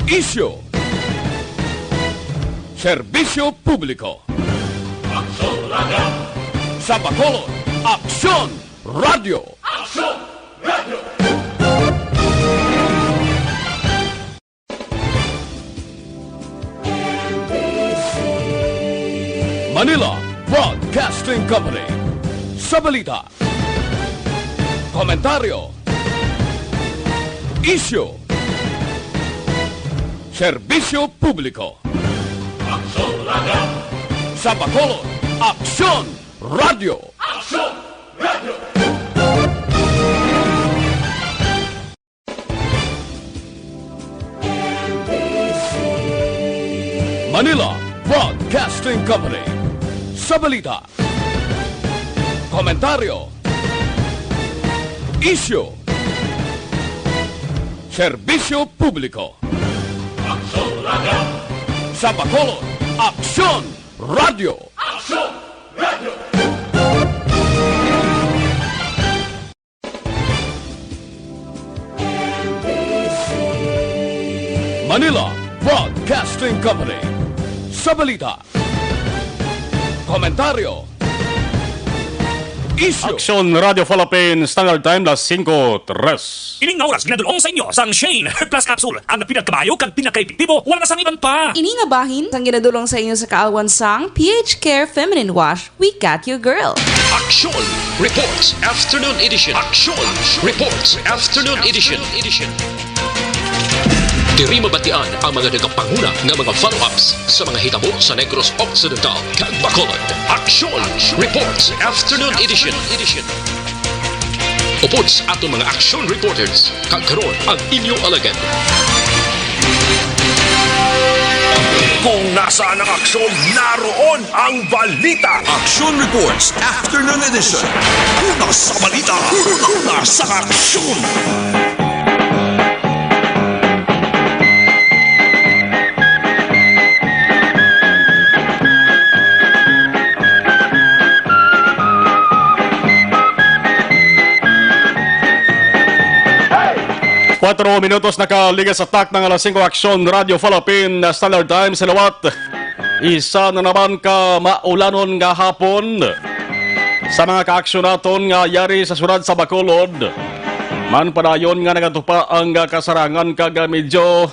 Isyu. Serbisyo Publiko. Aksyon Radio! Sa Bacolod, Aksyon Radio. Aksyon Radio! Manila Broadcasting Company. Sa balita, komentaryo, isyu, serbisyo publiko. Aksyon Radio! Sa Bacolod, Aksyon Radio. Aksyon Radio! Manila Broadcasting Company. Sa balita, komentaryo, isyu, serbisyo publiko. Aksyon Radio! Sa Bacolod, Aksyon Radio. Aksyon Radio! Manila Broadcasting Company. Sa balita, komentaryo, isyu, Aksyon Radio Philippines, Standard Time, las 5:03. Ining nga oras ginadulong sa inyo sang Shane Plus Capsule. Ang pinagkabayo kag pinakaepektibo, wala na sang iban pa. Ini nga bahin sang ginadulong sa inyo sa kaawan sang PH Care Feminine Wash. We got you, girl. Aksyon Reports Afternoon Edition. Aksyon Reports Afternoon Edition. Diri mabatian ang mga nagapanguna nga mga follow-ups sa mga hitabo sa Negros Occidental kag Bacolod. Aksyon Reports Afternoon Edition. Upod sa ato mga action reporters kag karon ang inyong alagad. Kung nasaan ang aksyon, naroon ang balita. Action Reports Afternoon Edition. Una sa balita, una sa aksyon. 4 minutos nakaliga sa tak ng alas 5 Aksyon Radio Philippines Standard Time sa lawat. Isa na naman ka maulanon nga hapon sa mga kaaksyon naton nga yari sa syudad sa Bacolod. Man padayon nga nagatupa ang kasarangan kag medyo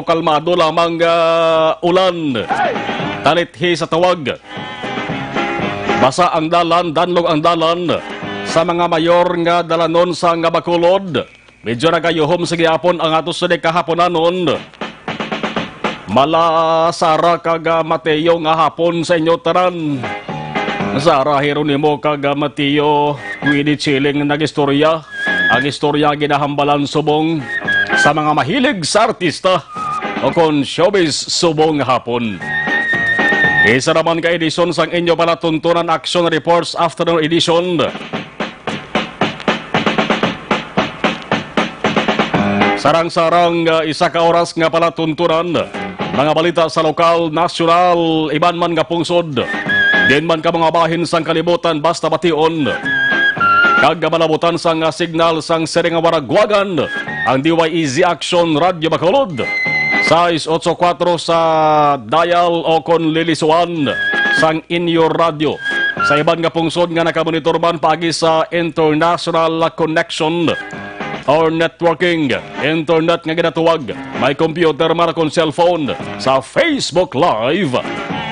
kalmado lamang ulan. Talithi sa tawag. Basa ang dalan, danlog ang dalan sa mga mayor nga dalanon sa nga Bacolod. Medyo nagayuhom sa gihapon ang atos sa kahaponanon. Mala Sara kag Mateo nga hapon sa inyo taran. Sara Jeronimo kag Mateo Guidi Chiling nagistorya. Ang istorya ginahambalan subong sa mga mahilig sa artista o kon showbiz subong hapon. Isa naman ka edisyon sang inyo palatuntunan Action Reports Afternoon Edition. Sarang-sarang isa ka oras nga pala tuntunan. Mga balita sa lokal, nasyonal, iban man nga pungsod. Din man ka mga bahin sang kalibutan basta bation. Kag malabutan sang signal sang sering nga waragwagan. Ang DYEZ Action Radio Bacolod. 684 sa dial o kon lilisuan sang inyo radio. Sa iban nga pungsod nga nakamonitor man paagi sa international connection or networking, internet nga ginatuwag, may computer man akong cellphone, sa Facebook Live,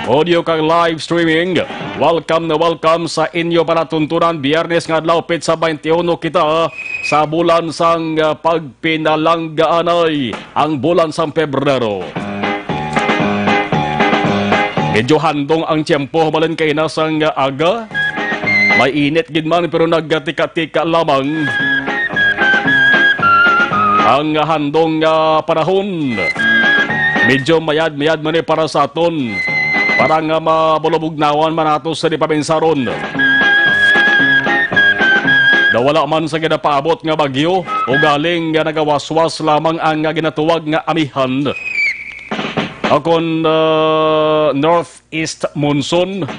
audio kang live streaming. Welcome na welcome sa inyo palatuntunan. Biyernes nga adlaw sa 21 kita sa bulan sang pagpinalanggaanay, ang bulan sang Pebrero. Medyo handong ang tiyempo, balin kay nasang aga. May init gid man pero nagtika-tika lamang. Ang handong panahon, medyo mayad-mayad man para sa aton. Parang mabulubugnawan man ato sa dipabensaron. Nawala man sa ginapaabot nga bagyo o galing nga nagawaswas lamang ang ginatuwag nga amihan. Akon northeast monsoon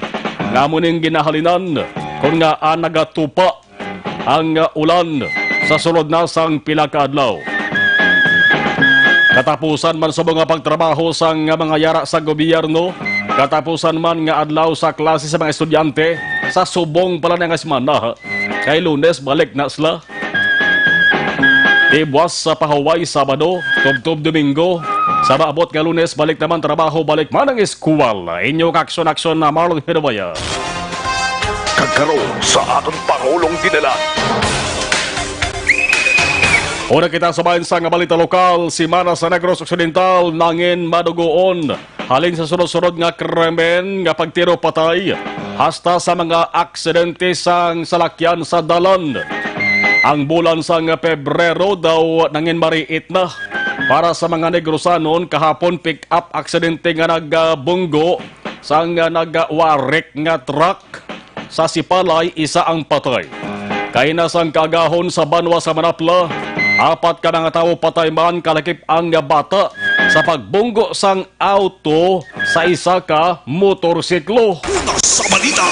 nga muning ginahalinan kung nga nagatupa ang ulan sa sulod na sang pila ka adlaw. Katapusan man sa mga pagtrabaho sa mga yara sa gobyerno, katapusan man nga adlaw sa klase sa mga estudyante, sa subong pala na nga semana, kay Lunes balik na sila. Ibuwas sa pahuway Sabado, tubtob Domingo, sa maabot nga Lunes balik naman trabaho, balik man ang eskwal. Inyo kaksyon-aksyon na Marlon Hinabaya. Kagkaroon sa atong Pangulong Dinala. Una kita sabayan sa nga balita lokal, si Mana sa Negros Occidental nangin madugoon. Halin sa sunod-sunod nga krimen nga pagtiro patay, hasta sa mga aksidente sang salakyan sa dalan. Ang bulan sang Pebrero daw nangin mariit na. Para sa mga Negrosanon, kahapon pick-up aksidente nga nagbunggo sang nagwarik nga truck. Sa Sipalay, isa ang patay. Kay nasang kagahon sa Banwa sa Manapla, 4 ka mga tao patay man kalakip ang bata sa pagbunggo sang auto sa isa ka motorsiklo. Una sa balita,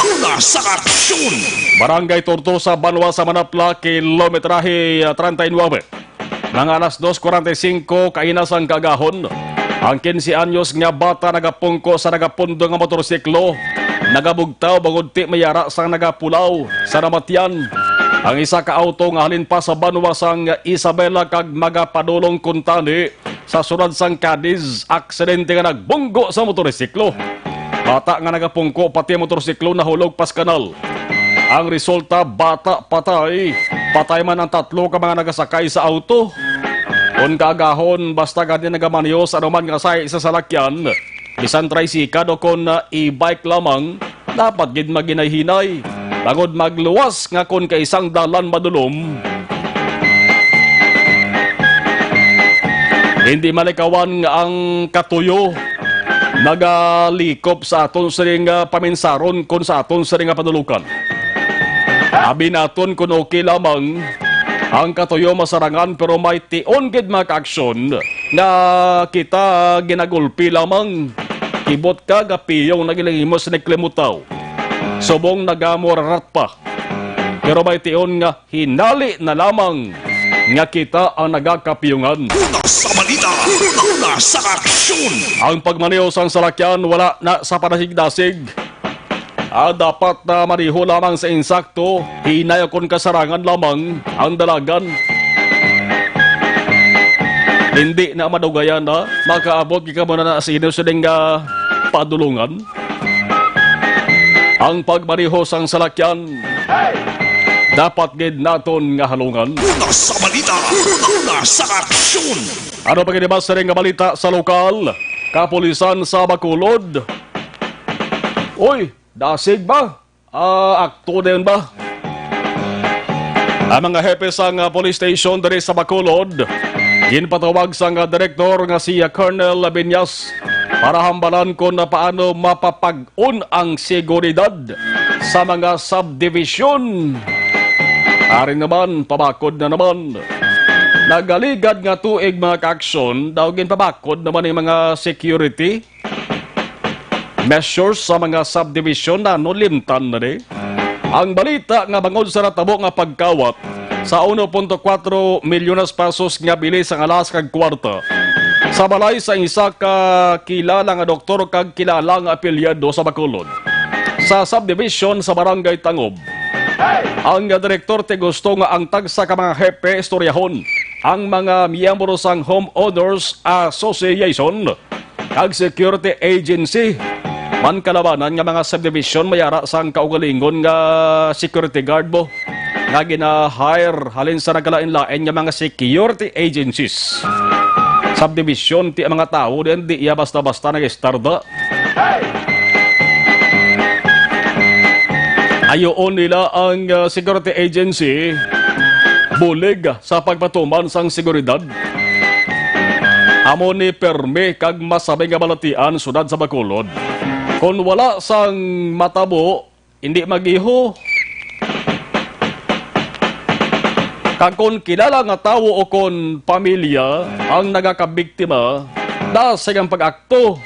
una sa aksyon. Barangay Tortosa, Banwa sa Manapla, kilometrahe 39. Mga alas 2:45, kainas ang kagahon. Ang 15 anyos nga bata nagapungko sa nagapundo nga motorsiklo. Nagabugtaw bangod ti mayara sang nagapulaw sa namatyan. Ang isa ka auto nga halin pa sa Banwa sang Isabela kag magapadulong kuntani sa sunod sang Cadiz, aksidente nga nagbunggo sa motorsiklo. Bata nga nagapungko pati motorsiklo nahulog pas kanal. Ang resulta, bata patay. Patay man ang 3 ka mga nagasakay sa auto. Kung kagahon, basta ganyan nagamanyo sa anuman nga say sa salakyan, bisan tricycle o kung e-bike lamang, dapat gid maginay-hinay. Bangod magluwas nga kung kaisang dalan madulom. Hindi malikawan ang katuyo. Nagalikop sa aton siring paminsaron kung sa aton siring panulukan. Abi naton kung okay lamang ang katuyo masarangan pero may tion gid maka-aksyon na kita ginagulpi lamang. Kibot ka gapiyong nagilahimos ni Klimutaw. Subong nagamorarat pa. Pero may tion nga hinali na lamang nga kita ang nagakapiyungan. Una sa balita, una sa aksyon. Ang pagmaneho sang salakyan wala na sa panasig-dasig. Dapat na mariho lamang sa insakto, hinay akong kasarangan lamang ang dalagan. Hindi na madugayan na, makaabot ka muna na sa inusuling padulungan. Ang pagmariho sang salakyan, dapat gid naton nga halungan. Una sa balita, una sa aksyon. Ano pa kinibas sa ring nga balita sa lokal? Kapulisan sa Bacolod. Uy, dasig ba? Akto din ba? Ang mga hepe sang police station diri sa Bacolod, ginpatawag sang direktor nga si Colonel Binyas para hambalan ko na paano mapapag-un ang seguridad sa mga subdivision. Aring naman, pabakod na naman. Nagaligad nga tuig mga ka-aksyon, daw ginpabakod naman yung mga security measures sa mga subdivision na nulimtan na di. Ang balita nga bangod sa natabo nga pagkawat sa 1.4 milyones pesos nga bilis ang alas kag kwarta sa balay sa isa ka kilala nga doktor kag kilala nga apelyado sa Bacolod sa subdivision sa Barangay Tangob. Ang direktor te gusto nga ang tagsa ka mga hepe istoryahon ang mga miyembro sang Homeowners Association kag security agency man kalabanan nga mga subdivision mayara sang kaugalingon nga security guard mo nga gina-hire halin sa nagkalain-lain nga mga security agencies. Subdivision ti ang mga tao din di iya basta-basta nag-istarda. Ayoon nila ang security agency bulig sa pagpatuman sang seguridad. Amo ni perme kag masabi nga balatian sudad sa Bacolod. Kung wala sang matabo, hindi magiho. Kag kung kilala nga tawo o kung pamilya ang nagakabiktima, dasig ang pag-akto.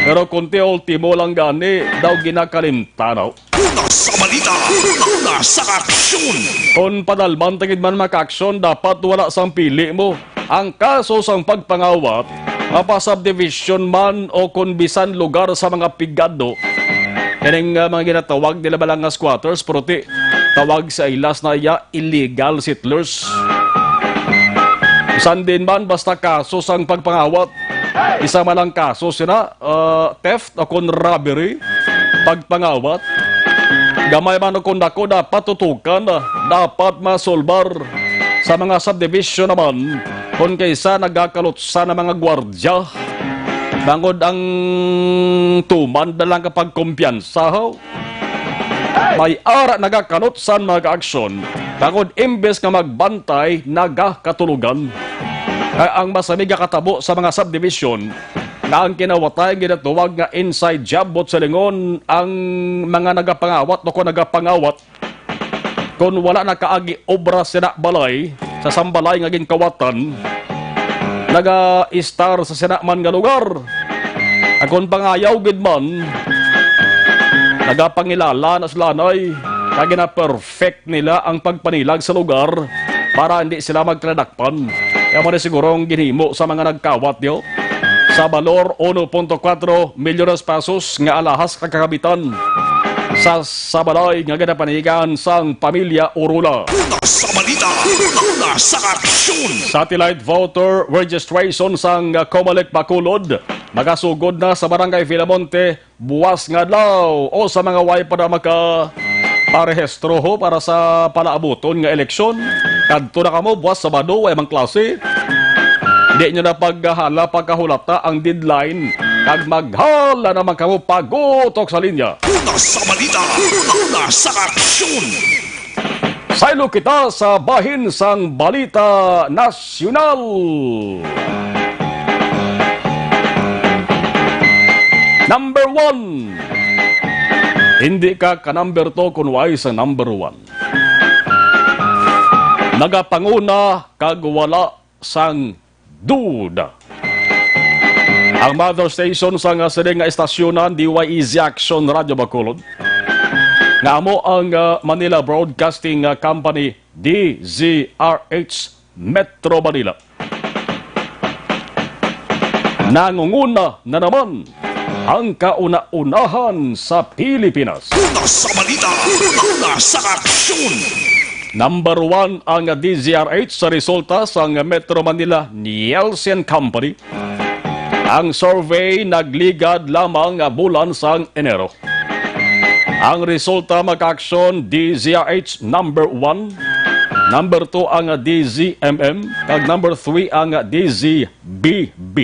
Pero kung ti ultimo lang gani, daw ginakalimtanaw. Una sa balita, una sa aksyon. Kung padalman tagid man maka-aksyon, dapat wala sang pili mo. ang kaso sang pagpangawat mapa-subdivision man o kung bisan lugar sa mga pigado. Kaning mga ginatawag nila balang nga squatters, pero tawag sa ilas na iya illegal settlers. Isan din man basta kaso sang pagpangawat, isa man lang kaso sina theft o kung robbery, pagpangawat. Gamay man o kung dako dapat tutukan, dapat masolbar. Sa mga subdivision naman, kung kaysa nagakalutsa ng mga gwardya, bangod ang tuman na lang kapag kumpiyansa ho. May ara nagakalutsan mga aksyon, bangod imbes nga magbantay, nagakatulugan. Ang masamig katabo sa mga subdivision, na ang kinawatay ginatuwag nga inside job bot sa lingon ang mga nagapangawat o kung nagapangawat kung wala nakaagi obra sina balay sa sambalay nga ginkawatan naga-star sa sinaman nga lugar akon pangayaw gid man nagapangilala na silanay kaya na perfect nila ang pagpanilag sa lugar para hindi sila magtradakpan kaya mo na sigurong ginhimo sa mga nagkawat yo sa balor 1.4 milyones pesos nga alahas kakakabitan sa sabalay nga ginapanigan sang pamilya Urula. Una sa balita, una sa aksyon. Satellite voter registration sang Comelec Bacolod magasugod na sa Barangay Villamonte buwas nga daw o sa mga way para parehestro ho para sa palaabuton nga eleksyon. Kadto na kamo buwas Sabado ay mang klase. Di nyo na paghala pagkahulata ang deadline kag maghala naman kamo pagutok sa linya. Una sa balita, una sa aksyon. Saylo kita sa bahin sang Balita Nasyonal. Number 1. Hindi ka number 2 kung why sa number 1. Nagapanguna kag wala sang duda. Ang mother station sa nga sining nga estasyonan DYEZ Action Radio Bacolod nga amo ang Manila Broadcasting Company DZRH Metro Manila. Nangunguna na naman ang kauna-unahan sa Pilipinas. Una sa balita, una sa aksyon. Number 1 ang DZRH sa resulta sa Metro Manila Nielsen Company. Ang survey nagligad lamang bulan sang Enero. Ang resulta mag-aksyon DZRH number 1, number 2 ang DZMM, kag number 3 ang DZBB.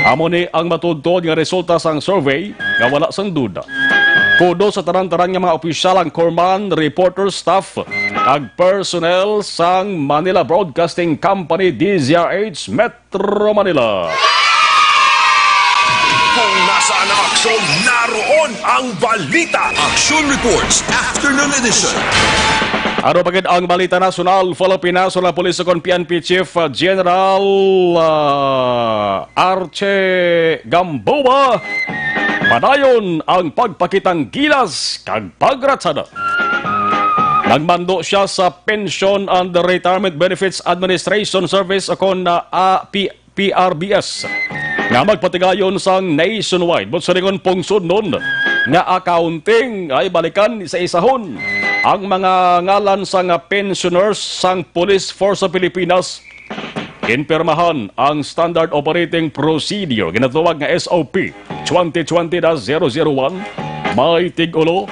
Amo ni ang matudtod nga resulta sang survey nga wala sang duda. Kudo sa tanan-tanan nga mga opisyal ang corpsman, reporter staff, ag personnel sang Manila Broadcasting Company DZRH Metro Manila. Kung nasaan ang aksyon, naroon ang balita. Action Reports Afternoon Edition. Ano pagid ang Balita Nasional, Philippine National Police kon PNP Chief General Arche Gamboa. Padayon ang pagpakitang gilas kag pagratsada. Nagmando siya sa Pension and Retirement Benefits Administration Service o kon PRBS nga magpatigayon sang nationwide but sa ringon pungsod nun nga accounting ay balikan sa isahon ang mga ngalan sang pensioners sang Police Force sa Pilipinas. Inpermahan ang Standard Operating Procedure, ginatawag nga SOP 2020-001, may tig-ulo,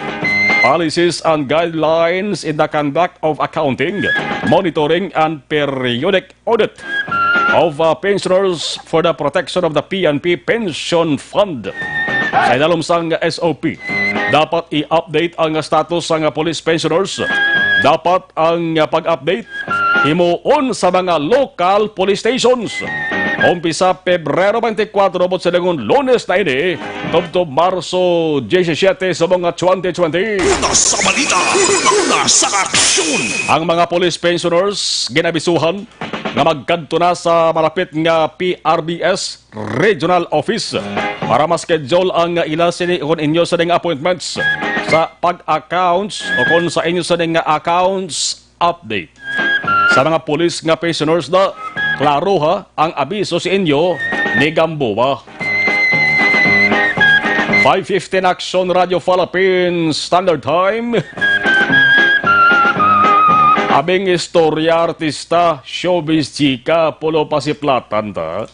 policies and guidelines in the conduct of accounting, monitoring, and periodic audit of pensioners for the protection of the PNP Pension Fund. Sa ilalom sang SOP, dapat i-update ang status ng police pensioners. Dapat ang pag-update himuon sa mga local police stations. Umpisa Pebrero 24 bot sa dangon Lunes na ini, tubtob Marso 17 sa mga 2020. Una sa balita, una sa aksyon. Ang mga police pensioners ginabisuhan nga magkadto na sa malapit nga PRBS Regional Office para ma-schedule ang ila sini kung inyo sa ding appointments sa pag-accounts o kung sa inyo sa ding accounts update. Sa mga police nga pensioners na Klaro ha, ang abiso sa inyo ni Gamboa. 5:15 Action Radio Philippines Standard Time. Abing istorya, artista, showbiz, chika, pulo pa si Platan ta.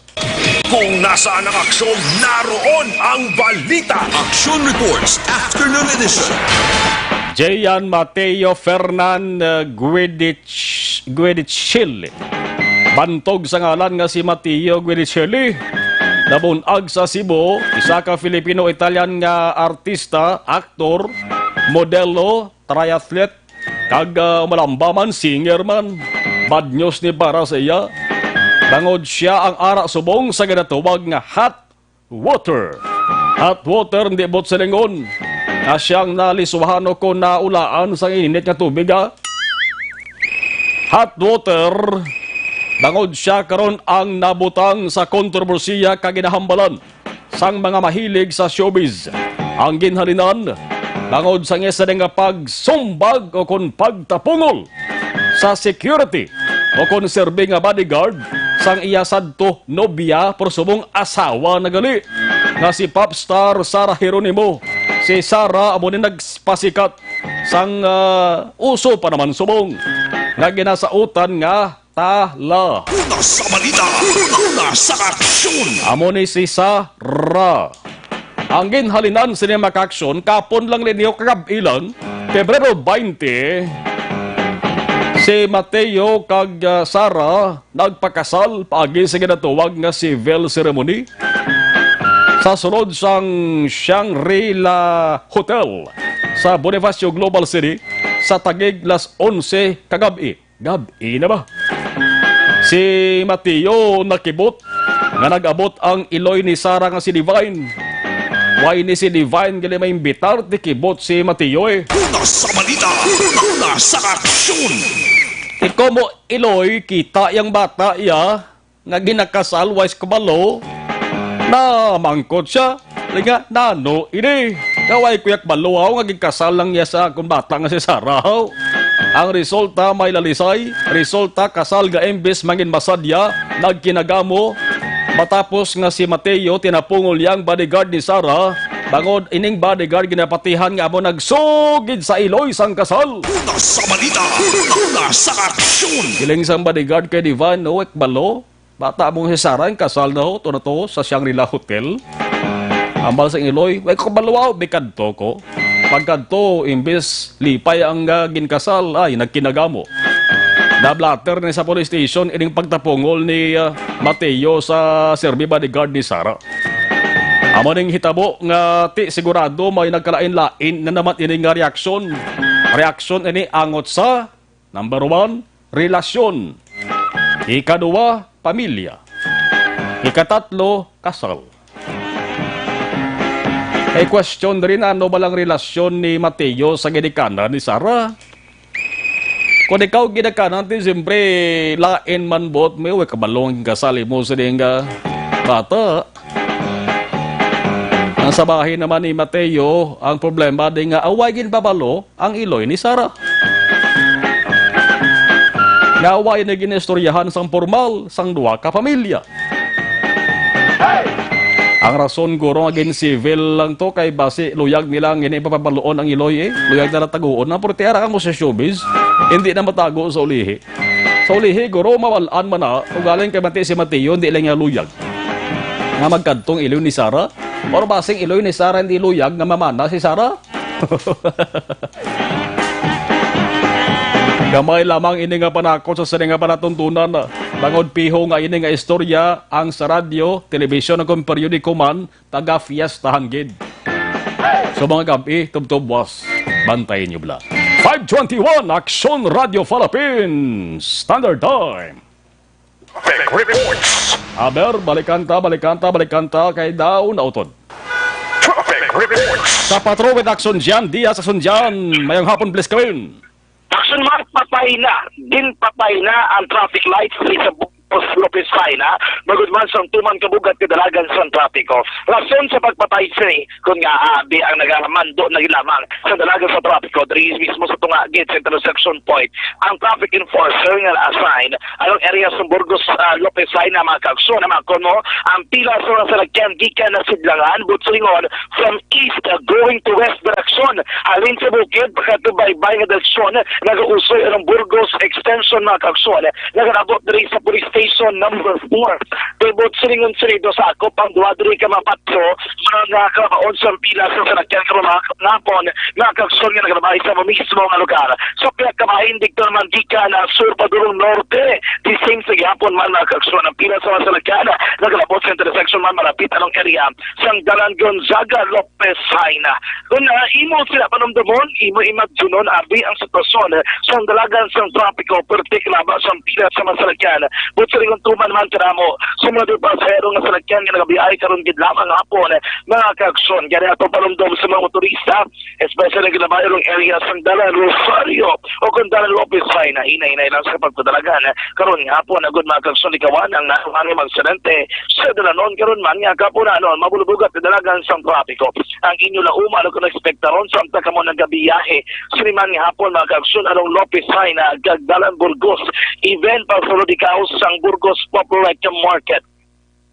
Kung nasaan ang aksyon, naroon ang balita. Action Reports Afternoon Edition. Jayan Mateo Fernan Guedichilli. Bantog sa ngalan nga si Mateo Guedichilli. Nabunag sa Cebu, isa ka Filipino-Italian nga artista, aktor, modelo, triathlete, kag umalambaman, singer man. Bad news ni para sa iya. Bangod siya ang ara subong sa ginatawag nga hot water. Hot water hindi bot sa lingon. Na siyang nalisuhan ko na ulaan sa init nga tubig ha. Hot water. Bangod siya karon ang nabutang sa kontrobersiya kaginahambalan sang mga mahilig sa showbiz. Ang ginhalinan, bangod sa ngesa nga pagsumbag o kon pagtapungol sa security o kon serbi nga bodyguard sang iya sadto nobya por subong asawa na gali nga si popstar Sarah Geronimo. Si Sarah amo ni nagpasikat sang uso pa naman subong nga ginasautan nga tala. Una sa balita, una sa aksyon. Amo ni si Sarah. Ang ginhalinan sa niya makaksyon, kapon lang ninyo kagabilang, Pebrero 20, si Mateo kag Sarah nagpakasal paagi sa ginatuwag nga civil ceremony sa sulod sang Shangri-La Hotel sa Bonifacio Global City sa tagig las 11 kagabi. Gabi na ba? Si Mateo nakibot nga nag-abot ang iloy ni Sarah nga si Divine. Why ni si Divine gali maimbitar ti kibot si Mateo eh. Una sa balita, una sa aksyon. Ikaw mo iloy kita yang bata iya nga ginakasal wais kabalo na mangkot siya. Liga nano ini. Kaway kuyak balo nga gikasal lang niya sa akong bata nga si Sarah. Ang resulta may lalisay, resulta kasal ga embes mangin masadya, nagkinagamo, matapos nga si Mateo tinapungol yang bodyguard ni Sarah, bangod ining bodyguard ginapatihan nga amo nagsugid sa iloy sang kasal. Una sa balita, una sa aksyon. Giling sang bodyguard kay Divan, no, ekbalo, bata mong si Sarah, ang kasal na ho, to na to, sa Shangri-La Hotel. Ambal sa iloy, way ko baluaw, bikadto ko. Pagkadto, imbes lipay ang ginkasal, ay nagkinagamo. Nablatter ni sa police station ining pagtapungol ni Mateo sa serbi bodyguard ni Sarah. Amo ning hitabo nga ti sigurado may nagkalain-lain na naman ining nga reaksyon. Reaksyon ini angot sa number 1, relasyon. Ika-2, pamilya. Ika-3, kasal. Ay question rin ano balang relasyon ni Mateo sa ginikanan ni Sarah. Kung ikaw ginikanan, siyempre lain man bot may kabalong kasali mo sa nga bata. Ang sabahin naman ni Mateo, ang problema din nga awagin babalo ang iloy ni Sarah. Naway na ginistoryahan sang formal sang duwa ka pamilya. Ang rason guro agin civil lang to kay base luyag nilang ini papabaloon ang iloy eh. Luyag na nataguon na pero tiara mo sa showbiz. Hindi na matago sa ulihi. Sa ulihi guro mawalaan man na ugaling kay Mati si Mateo hindi lang nga luyag. Nga magkadtong iloy ni Sarah. Or basing iloy ni Sarah hindi luyag nga mamana si Sarah. Gamay lamang ini nga panakot sa sini nga panatuntunan na. Bangod piho nga ini nga istorya ang sa radyo, telebisyon ng periodiko man, taga fiestahan gid. So mga gabi, tubtubwas, bantayin nyo bla. 5:21, Action Radio Philippines, Standard Time. Traffic reports. Aber, balikanta, kay daw na utod. Traffic reports. Sa Patrol with Action dyan, Diaz sa Sunjan, mayang hapon, please kawin. Action Mark, patay na. Din patay na ang traffic lights sa buong Lopez Faina, magud man sang tuman kabugat kadalagan sa trapiko. Rason sa pagpatay sini kung nga abi ang nagaramando na lamang sa dalagan sa trapiko diri mismo sa tunga gate sa intersection point. Ang traffic enforcer nga na-assign ang area sa Burgos Lopez Faina mga kaaksyon naman kuno ang pila sa mga salakyan gikan na sidlangan butsingon from east going to west direction. Halin sa bukid pakatubay-bay nga direksyon nag-uusoy ang Burgos extension mga kaaksyon nagarabot diri sa police station number 4. Tibot silingon sinido sa ako pang duwa diri ka mapatso mga kabaon sa pila sa salakyan karon ngapon mga kaaksyon nga nagabay sa mismo nga lugar. So kaya kamahin dito naman gikan na sur padulong norte the same sa gihapon man mga kaaksyon ang pila sa mga salakyan nagalabot sa intersection man malapit anong area sang Dalan Gonzaga Lopez Haina. Kung imo sila panumdumon, imo imagsunon abi ang sitwasyon sang dalagan sang trapiko particular ba sang pila sa mga salakyan. Butsa rin tuman man karamo sumunod pa sa erong nga salakyan nga nagabiyay karon gid lamang hapon mga kaaksyon. Kaya ato panumdum sa mga motorista especially nga nabayong area sang Dalan Rosario o kung Dalan Lopez Haina hinay-hinay lang sa pagdalagan karon hapon agud mga kaaksyon ikawan ang nahangi magsidente sa Dalanon karon man nga kapon mabulubugat na dalagan sa trapiko. Ang inyo la umano kung ekspektaron sa amta kamo nagabiyahe siniman nga hapon mga kaaksyon anong Lopez Haina Gagdalan Burgos event para sa Lodikaos sang Burgos Popular Market.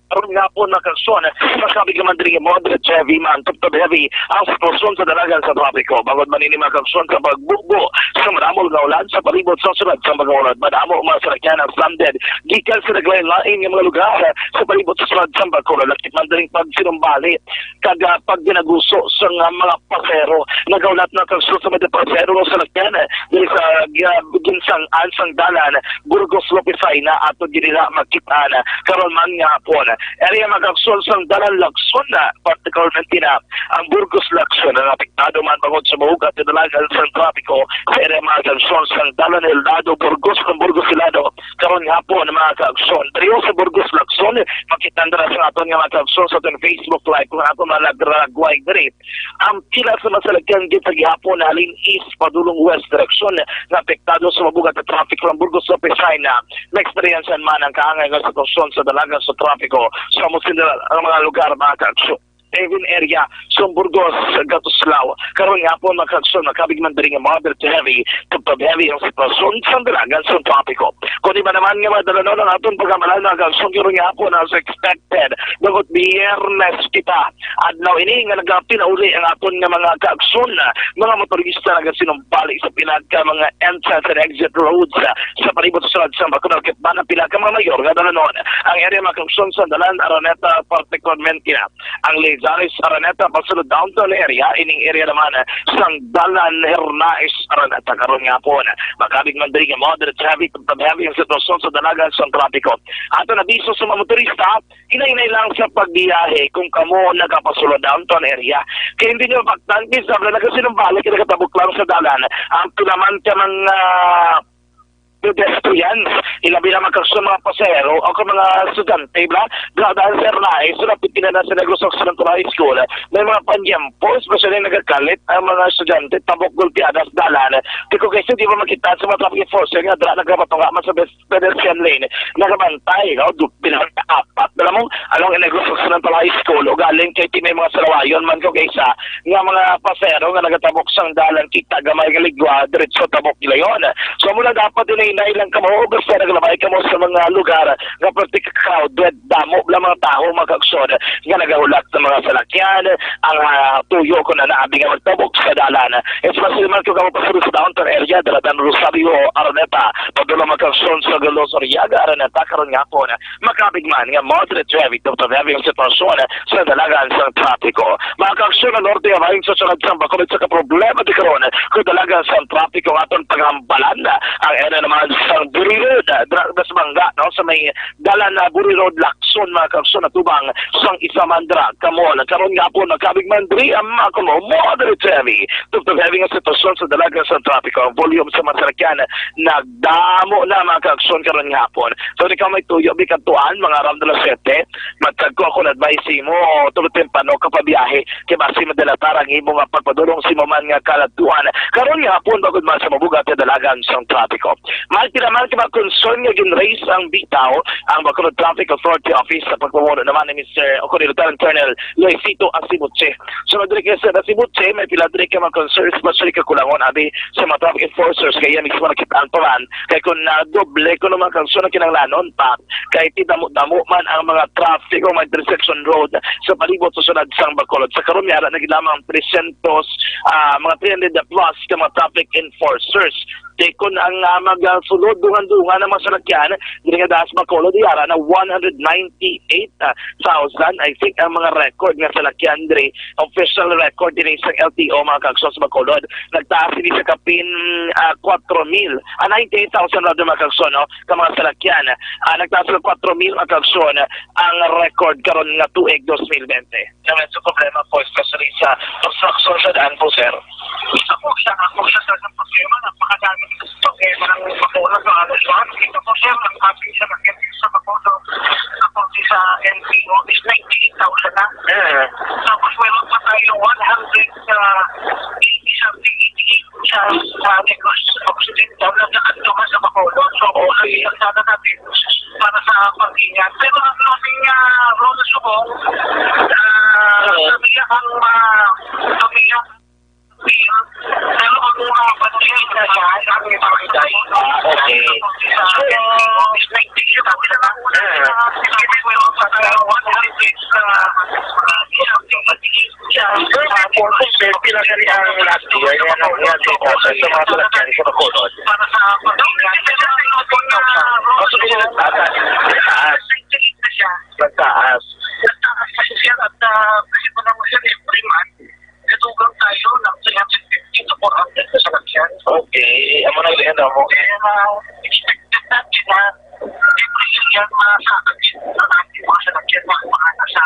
Karon nga po na kaksyon, masabi ka man diri moderate heavy man, top heavy ang sitwasyon sa dalagan sa trapiko. Bangod man ini makaksyon sa pagbugbo sa madamol nga ulan sa palibot sa sunod sa mga ulan. Madamo mga sarakyan ang slamded. Gikan sa naglain-lain ng mga lugar sa palibot sa sunod sa mga lakit man diri pag sinumbali kaga pag ginaguso sa mga pasero. Nagaulat na kaksyon sa mga pasero sa lakyan diri sa ginsang ansang dalan Burgos Lopez Haina ato ginila makitaan karon man nga po area magaksol sang Dalan Lagson na particularly na ang Burgos Lagson na apektado man bangod sa mahugat na dalagan sa trapiko sa area magaksol sang Dalan Eldado Burgos ng Burgos Hilado karon nga po na mga kaakson dariyo sa Burgos Lagson makitanda na sa aton nga mga kaakson sa aton Facebook live kung ato malagragway diri ang pila sa masalagyan gitag gihapon na halin east padulong west direction na apektado sa mabugat na traffic ng Burgos Lopez Haina na experience man ang kaangay nga sitwasyon sa dalagan sa trapiko sa ang mga lugar mga kaaksyon. Even area sa Burgos, Gatuslao. Karon nga po magkakson, makabig man diri nga moderate to heavy, tupad heavy ang sitwasyon sa dalagan sa trapiko. Kung di ba naman nga madalanon ang aton pagkamalan na kakson, karon nga po na as expected. Bagot biyernes kita. Adlaw ini nga nagapin na uli ang aton nga mga kakson, mga motorista nga sinumpali sa pinagka mga entrance and exit roads sa palibot sa Bakunal Kitban ang pinagka mga mayor nga dalanon. Ang area makakson sa Dalan Araneta particularmente ang Zaris Araneta pasunod downtown area ining area naman sang Dalan Hernais Araneta karon nga po makabig man diri nga moderate heavy heavy ang sitwasyon sa dalagan sa trapiko. Ato na biso sa mga motorista hinay-hinay lang sa pagbiyahe kung kamo nagapasulod downtown area kaya hindi nyo magtangkis sa nagasinumbalik nagatabok lang sa dalan ang tunaman ka mga pedestrians, ilabi na magkakson mga pasero o mga estudyante, dahil sa Ernai, so napitin na sa Negros Occidental High School, may mga panyampo, especially nagagalit ang mga estudyante, tabok gulpiadas dalan. Kiko kasi di ba makita sa mga traffic enforcer nga, nagkapatunga man sa pedestrian lane, nagabantay, pinaka-apat, dala mo, along Negros Occidental High School, o galing kay may mga salawayon man ko kaysa, nga mga pasero nga nagatabok sang dalan, kita gamay galigwa, diretso tabok nila yun. So mula dapat din ilang ka mo basta naglabay ka mo sa mga lugar nga particular crowded damo lang mga tao magkaksod nga nagahulat sa mga salakyan ang tuyo ko na naabi nga magtabok sa dalan especially man ko ka pasulod sa downtown area Dalan Rosario Araneta padula magkaksod sa Galos Oriaga Araneta karon nga po makabig man nga moderate traffic to heavy ang sitwasyon sa dalagan sa trapiko magkaksod na norte abayin sa sunod sa bakulod sa problema di karon kung dalagan sa trapiko aton paghambalan ang ena naman sa Buri Road, das Mangga, no? Sa may Dalan na Buri Road Lacson. rason mga kakson na tubang sang isa mandra kamol. Karon nga po nagkabig mandri ang makulo moderate heavy. Tugtog heavy nga sitwasyon sa dalaga sa trapiko. Ang volume sa masakyan nagdamo na mga kakson karon nga po. So di ka may tuyo bikantuan mga around alas 7. Magtagko ako na advice mo tulad tempano kapabiyahe kay basi madala tarang imo nga pagpadulong si man nga kalatuan. Karon nga po bagod man sa mabugat na dalagan sa trapiko. Magtinaman ka concern nga gin-raise ang bitaw ang Bacolod Traffic Authority Office sa pagpamuno naman ni Mr. Lieutenant Colonel Luisito Asibuche. So madali kayo sa Asibuche, may pila dali ka mga concerns especially kakulangon abi sa mga traffic enforcers kaya mismo nakitaan pa man kaya kung na-doble ko naman concern na kinanglanon pa kaya titamo-damo man ang mga traffic o mga intersection road sa palibot sa sunod sang Bacolod. Sa karon yara nagilamang 300 mga 300 plus ka mga traffic enforcers. Tekon ang magsulod dungan-dungan ng masalakyan dili nga daas Bacolod yara na 198,000 I think ang mga record nga salakyan diri official record din sa LTO mga kagsos Bacolod nagtaas ini sa kapin 4,000 98,000 rather mga kagson no ka mga salakyan nagtaas sa 4,000 mga kagson ang record karon nga tuig 2020 naman sa problema po especially sa construction sa daan po sir isa po siya sa problema napakadami problema ng Bacolod sa alas lahat ito po siya ang ating sa sa Bacolod kapag sa NPO is 98,000 na tapos meron pa tayo 180 sa Negros Occidental na nakantuman sa Bacolod so ay sana natin para sa pag-ingat pero ang aming road na subong sabihan ang sabihan pero ang mga patuloy na siya ay aming pag-iday okay is 98,000 na meron pa tayo 180 pila ka rin ang last year yan ang sa mga salakyan sa Bacolod para sa pag-ingat nagtaas kasi siya at kasi pa naman siya every month katugang tayo ng 350 to 400 sa salakyan okay amo na yan mo expected natin na every year masakit ang ating mga salakyan mga nasa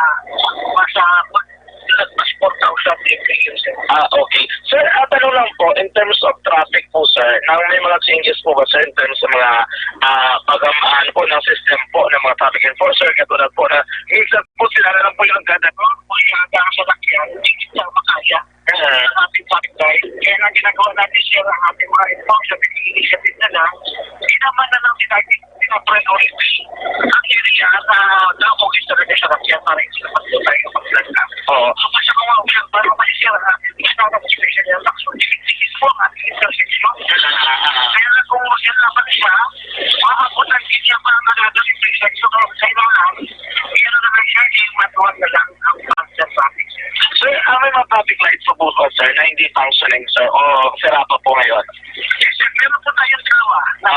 mas 4,000 every year sir. Okay. Sir, tanong lang po, in terms of traffic po sir, nang may mga changes po ba sir in terms sa mga pagamaan po ng system po ng mga traffic enforcer katulad po na minsan po sila na lang po yung gagawin po yung hanggang sa lakyan, hindi siya makaya ang ating traffic light. Kaya na ginagawa natin siya ang ating mga enforcer, initiative na lang, sinaman na lang pinapriority ang area na na-focus na rin sa lakyan para hindi naman po tayo mag-planta. So, kasi kung ang ulang bago masisira na isang special yung lakson, sigis po ang ating intersection. Kaya na kung sinaman siya, maabot ang siya pa ang nagagawin sa intersection sa ilangan, yun na naman siya, yung matuwag na lang ang traffic. Sir, may mga traffic lights po po sir na hindi functioning sir o sira pa po ngayon? Yes sir, meron po tayong dalawa na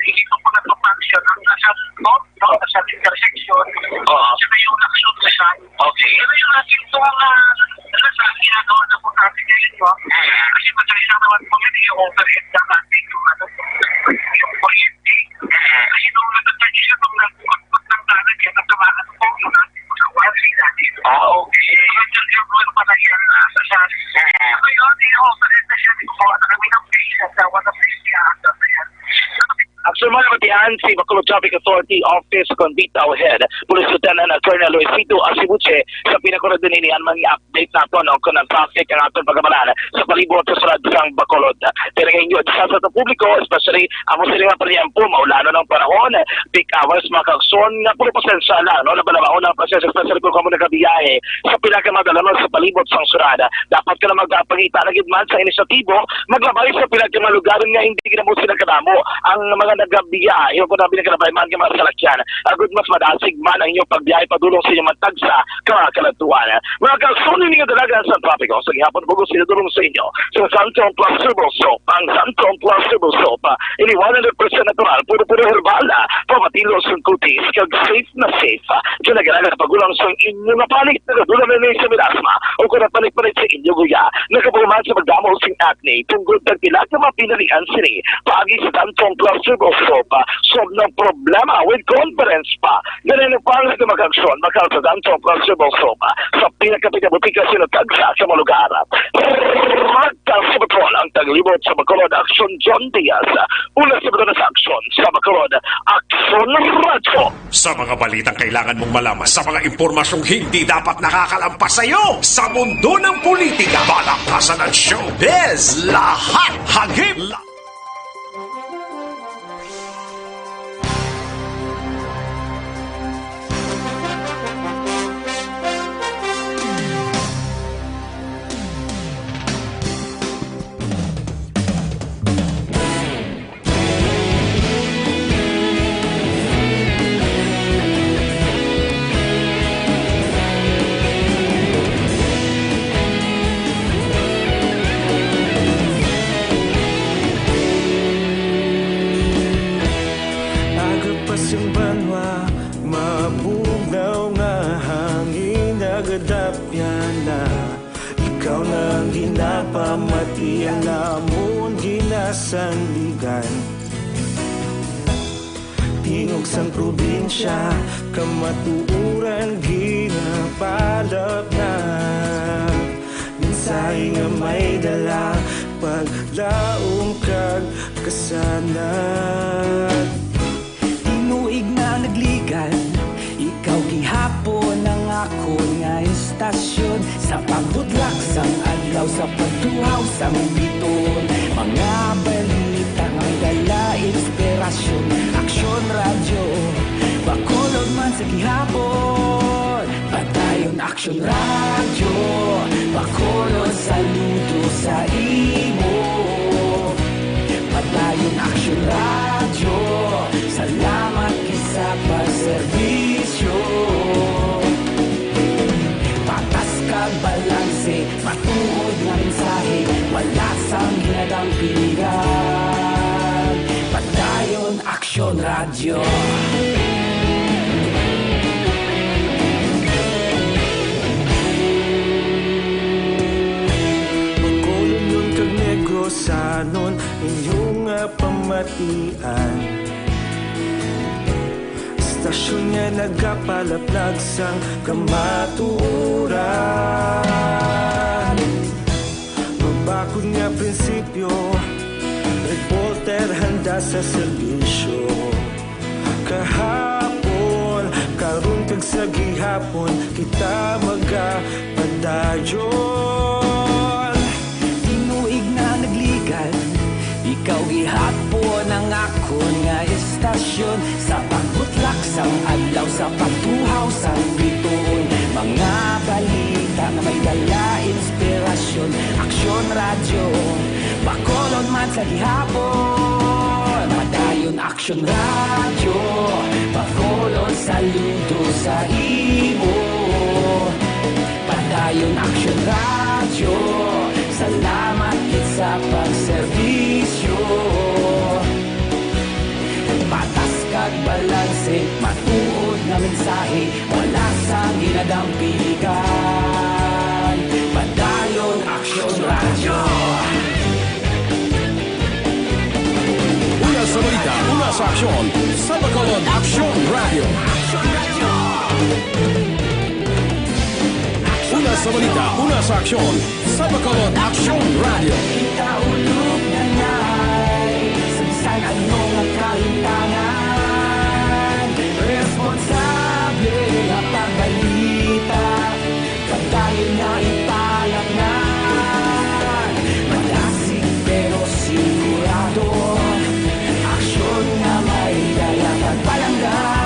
hindi po po nag-function ang nasa intersection saka yung nakashoot na siya. Okay. Pero yung ating ito ang ginagawa na po natin ngayon kasi madali lang naman po yun yung overhead na natin yung kuryente. Kasi nung nag-touch siya nung nag-put ng dagat yan nagtamaan po yung natin po sa wiring natin. Okay. Yung pa na yan sa sas. Ngayon, yung overhead na siya kukuha na kami ng place at one of the under na yan. Actually, malabatihan si Bacolod Traffic Authority Office Convictao Head, Police Lieutenant Colonel Luisito Asibuche sa pinakunod din niyan mag-update nato kung ang traffic ang atong pagkamalan sa palibot sa Surad sang Bacolod. Tinagay nyo sa publiko, especially ang sila nga palyampo, maulano ng panahon, peak hours, mga kakson, na puro pasensya na, nabalabaon ang pasensya, especially kung kamo nagabiyahe sa pinakamadalaman sa palibot sang Surad. Dapat ka na magpangita na gidman sa inisyatibo, maglabay sa pinakamalugaran nga hindi ka na mo sila kadamo ang mga nagabiyahe, yung kung nabi na kanabayman ka mga salakyan, agad mas madasig man ang inyong pagbiyahe padulong sa inyong matagsa kakalatuan. Mga kalsunin niyo dalaga sa trapiko, sa gihapon bugo sila dulong sa inyo, sa Santong Plus Turbo Soap, ang Santong Plus Turbo Soap, ini 100% natural, puro herbal, pamatilos ng kutis, kag safe na safe, kinagalaga na pagulang sa inyo na panik, nagadulang na sa milasma, o kung napanik-panik sa inyo guya, nagabuman sa magdamo sing acne, tunggod ng pila ka mapinalian sini, pagi sa Santong Plus Turbo Soap, solve ng problema with conference pa. Ganun ang pangalas na mag-aksyon, makalsadan sa Operasyon Soba sa pinakapitabutika sinutagsa sa mga lugar. Magkasabotron ang taglibot sa Bacolod Aksyon John Diaz. Una sa mga sa aksyon sa Bacolod Aksyon Radio. Sa mga balitang kailangan mong malaman, sa mga impormasyong hindi dapat nakakalampas sa iyo, sa mundo ng politika, balakasan at showbiz, lahat hagip! Agapasang banwa, mabugnaw nga hangin nagadapya na. Ikaw na ang ginapamatian namon ginasandigan. Tingog sang probinsya, kamatuuran ginapalap na. Minsay nga may dala, paglaong kag kasanat. Tinuig na nagligan, ikaw gihapon ang ako nga istasyon. Sa pagbutlak sang adlaw, sa pagtuhaw sang biton. Mga balita nga dala inspirasyon. Aksyon radyo, Bacolod man sa gihapon. Patayon aksyon radyo, Bacolod saludo sa imo. Patayon aksyon radyo, salamat kisa pagserbisyo. Patas kag balanse, matuod nga mensahe, wala sang ginadang piligan. Patayon aksyon radyo. Bacolod nun kag Negrosanon, inyong pamatian. Stasyon nga nagapalaplag sang kamatuuran. Mabakod nga prinsipyo, reporter handa sa serbisyo. Kahapon, karon kag sa gihapon, kita magapadayon. Tinuig na nagligan, ikaw gihapon ang akon nga istasyon. Sa pagbutlak sang adlaw, sa pagtuhaw sang biton. Mga balita na may dala inspirasyon. Aksyon radyo, Bacolod man sa gihapon. Padayon aksyon radyo, Bacolod saludo sa imo. Padayon aksyon radyo, salamat kit sa pagserbisyo. Patas kag balanse, matuod na mensahe, wala sang ginadang piligan. Padayon aksyon radyo. Una sa balita, una sa aksyon, sa Bacolod Aksyon Radio. Una sa balita, una sa aksyon, sa Bacolod Aksyon Radio. Kita ulog na na'y sabisan ano nga kalintangan. Responsable na pagbalita, pagdayon na ipalag na. Malasig pero sigurado, aksyon na may daya pagpalanggan.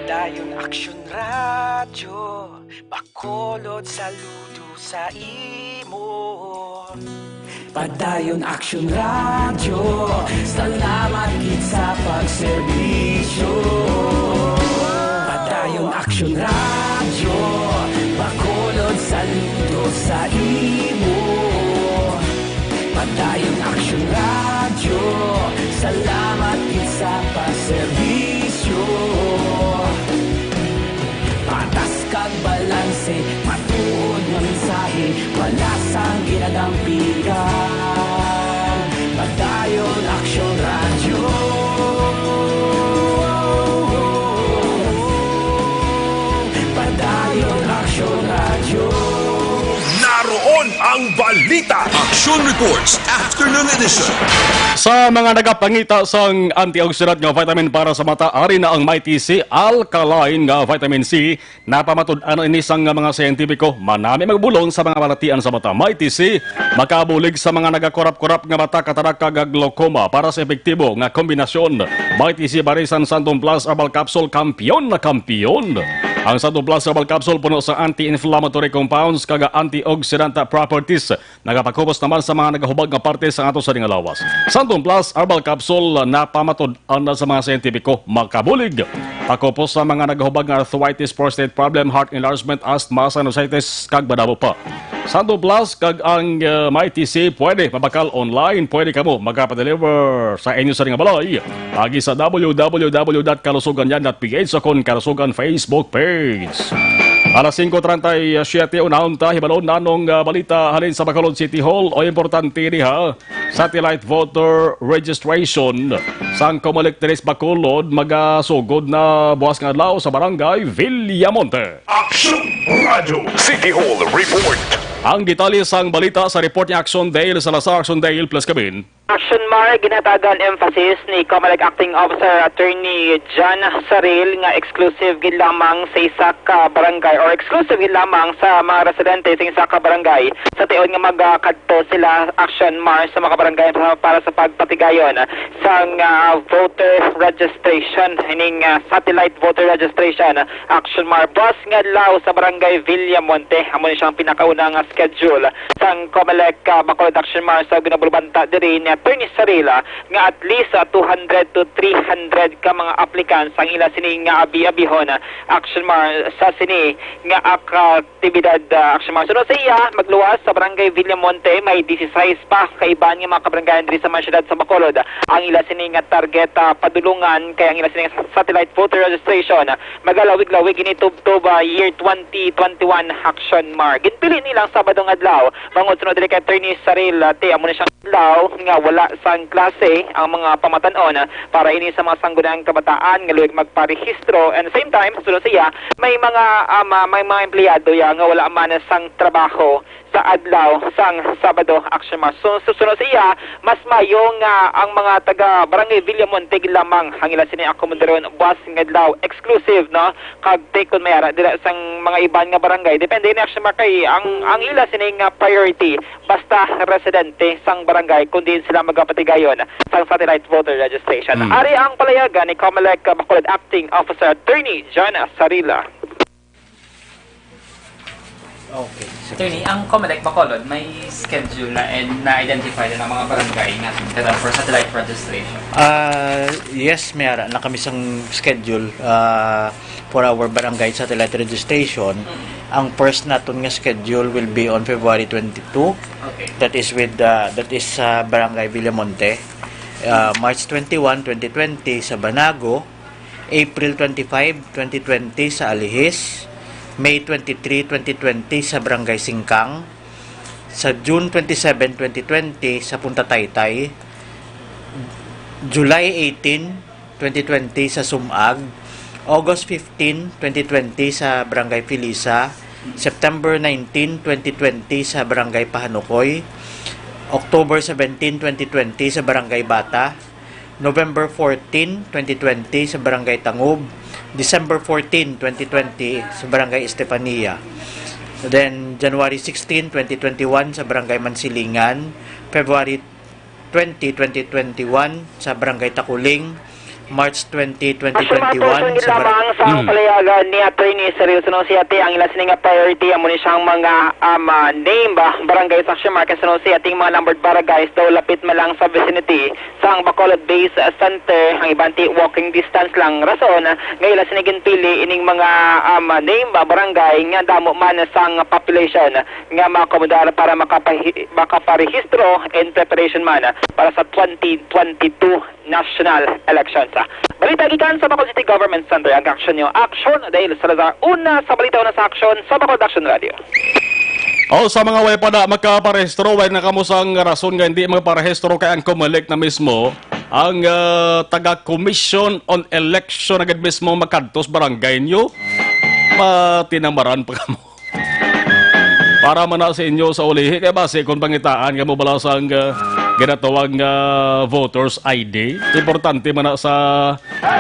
Padayon aksyon radyo, Bacolod saludo sa imo. Padayon aksyon radyo, salamat kit sa pagserbisyo. Padayon aksyon radyo, Bacolod saludo sa imo. Padayon aksyon radyo, ang balita. Action Reports Afternoon Edition. Sa mga nagapangita sang antioxidant nga vitamin para sa mata, ari na ang Mighty C Alkaline nga vitamin C na pamatud-an ini sang mga siyentipiko manami magbulong sa mga balatian sa mata. Mighty C makabulig sa mga nagakorap-korap nga mata katarak kag glaucoma para sa epektibo nga kombinasyon. Mighty C Barisan Santum Plus Herbal Capsule kampiyon na kampiyon. Ang Santum Plus Herbal Capsule puno sa anti-inflammatory compounds kag antioxidant properties. Nagapakupos naman sa mga nagahubag nga parte sa ato sa lawas. Santum Plus Herbal Capsule na pamatud-an sa mga siyentipiko makabulig. Pakupos sa mga nagahubag nga arthritis, prostate problem, heart enlargement, asthma, sinusitis kag badabo pa. Santum Plus kag ang Mighty C pwede mabakal online, pwede kamo magpa-deliver sa inyo sa nga balay. Agi sa www.kalusuganyan.ph sa kon Kalusugan Facebook page. Alas 5:37 unahon ta hibalon nanong balita halin sa Bacolod City Hall o importante niha satellite voter registration sang Comelec Tres Bacolod magasugod na buwas nga adlaw sa barangay Villamonte. Action Radio City Hall Report. Ang detalye sang balita sa report ni Action Dale Salazar. Action Dale plus Kabin. Action Mar, ginatagan emphasis ni Comelec Acting Officer Attorney John Saril nga exclusive gid lamang sa isa ka barangay or exclusive gid lamang sa mga residente sa isa ka barangay sa tiyon nga magkadto sila Action Mar sa mga barangay para sa pagpatigayon sang voter registration ining satellite voter registration. Action Mar bus nga law sa barangay Villamonte amo ni siyang pinakaunang schedule sang Comelec Bacolod Action Mar sa ginabulbanta diri ni Attorney Sarila nga at least 200 to 300 ka mga applicants ang ila sini nga abi-abihon Action Mar sa sini nga aktibidad Action Mar. Sunod sa iya magluwas sa barangay Villamonte may 16 pa kaiban nga mga kabarangayan diri sa syudad sa Bacolod ang ila sini nga target padulungan kay ang ila sini nga satellite voter registration magalawig-lawig ini tubtob year 2021 Action Mar. Ginpili nilang Sabadong adlaw mangod sunod diri kay Attorney Sarila te amo na siyang adlaw nga wala sang klase ang mga pamatanon para ini sa mga sanggunang kabataan nga luwig magparehistro and same time sunod siya may mga empleyado ya nga wala man sang trabaho sa adlaw sang Sabado Action Mar. So susunod siya mas mayo nga ang mga taga Barangay Villamonte lamang ang ila sini akomodaron bus nga adlaw exclusive no kag take on mayara dira sang mga iban nga barangay depende ni Action Mar kay ang ila sini nga priority basta residente sang barangay kundi sila magapatigayon sang satellite voter registration. Ari ang palayagan ni Comelec Bacolod Acting Officer Attorney John Sarila. Okay. Attorney, ang Comelec Bacolod may schedule na and na-identify na ng mga barangay na for satellite registration? Yes, mayara na kami sang schedule for our barangay satellite registration. Ang first naton nga schedule will be on February 22. Okay. That is Barangay Villamonte. March 21, 2020 sa Banago. April 25, 2020 sa Alihis. May 23, 2020 sa Barangay Singkang. Sa June 27, 2020 sa Punta Taytay. July 18, 2020 sa Sumag. August 15, 2020 sa Barangay Filisa. September 19, 2020 sa Barangay Pahanukoy. October 17, 2020 sa Barangay Bata. November 14, 2020 sa Barangay Tangub. December 14, 2020 sa Barangay Estefania. Then January 16, 2021 sa Barangay Mansilingan. February 20, 2021 sa Barangay Takuling. March 20, 2021 sa lamang sa palayagan ni Attorney Saril sunod siya ang ila sini nga priority amo ni siyang mga name barangay sa Action Mar sunod siya ating mga numbered barangays daw lapit malang sa vicinity sang Bacolod Base Center ang ibanti walking distance lang rason nga ila sini ginpili ining mga name barangay nga damo man sang population nga maakomodar para makaparehistro in preparation man para sa 2022 national elections. Balita gikan sa Bacolod City Government Center ang action nyo. Action dahil Salazar. Una sa balita, una sa action sa Bacolod Action Radio. Sa mga way pa na magkaparehistro, way na kamusang rason nga hindi magparehistro kay ang Comelec na mismo ang taga-Commission on Election agad mismo makadtos barangay nyo. Patinamaran pa kamo. para man na sa inyo sa ulihi. Kaya base kung pangitaan ka mo balasang ginatawag voters ID. Importante man na sa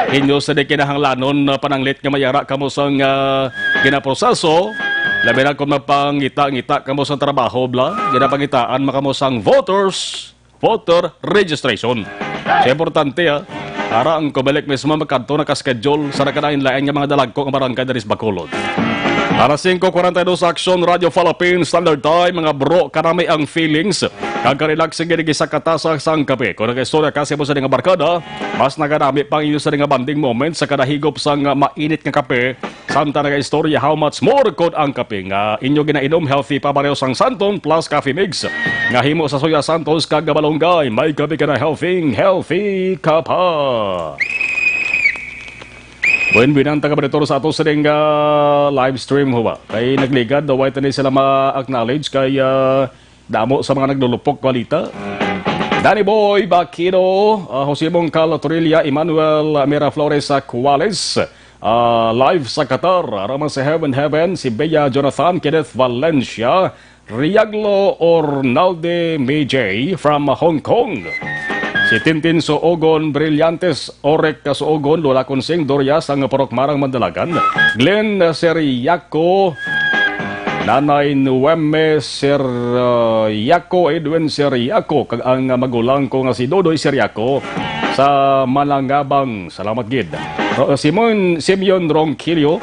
inyo sa di kinahanglanon na pananglit nga mayara kamo sang ginaproseso. Labi na kung mapangita-ngita kamo sa trabaho bla. Ginapangitaan makamo sang voter registration. Siya importante para ang kubalik mismo magkanto nakaschedule sa nakadain-lain nga mga dalagko ang barangay dari sa Bacolod. Para 5:42 sa Action Radio Philippines Standard Time, mga bro, karami ang feelings. Kagka-relax sige sa katasang sang kape. Kung nag-istorya kasi mo sa nga barkada, mas nagarami pang inyo sa nga banding moment sa kadahigop sang mainit nga kape. Santa nag-istorya how much more kod ang kape nga inyo ginainom healthy pa pareho sang Santon plus coffee mix. Nga himo sa Soya Santos kag Balonggay, may kape ka na healthy ka pa. Buwan-buwan ang taga-baritor sa ato sa live stream ho ba? Kay nagligad, daway tani sila ma-acknowledge kay damo sa mga naglulupok balita. Danny Boy Bakino, Jose Mongcal Torilla, Emmanuel Miraflores Cuales, live sa Qatar, araman sa Heaven, si Bea Jonathan, Kenneth Valencia, Riaglo Ornalde Mejay from Hong Kong. Si Tintin Soogon Brillantes, Orek Soogon, Lola Consing, Doria, sang Porokmarang Mandalagan, Glenn Seriaco, Nanay Nueme Seriaco, Edwin Seriaco, kag ang magulang ko nga si Dodoy Seriaco sa Malangabang. Salamat gid. Simeon Ronquillo,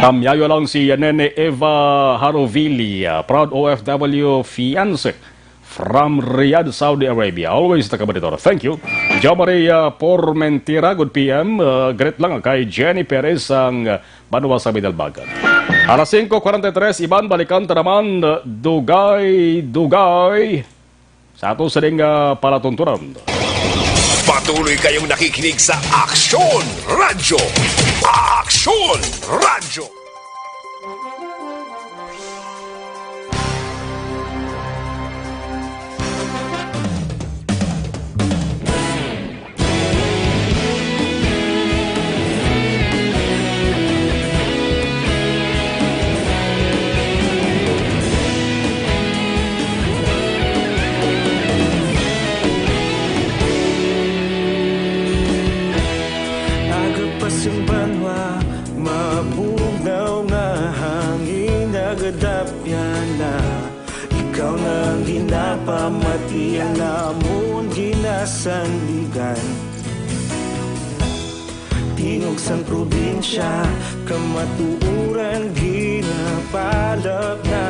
tamyayo lang si Nene Eva Harovili, proud OFW fiancé from Riyadh, Saudi Arabia. Always taga-baritor. Thank you. Jo Maria Pormentira, good PM. Great lang kay Jenny Perez ang Banwa sa Bidalbagan. Alas 5:43, Iban balikan ta naman dugay sa ato sa ding palatuntunan. Patuloy kayong nakikinig sa Action Radio. Action Radio. Ikaw nang ginapamati ang namon ginasandigan. Tingog sang probinsya, kamatuuran ginapalap na.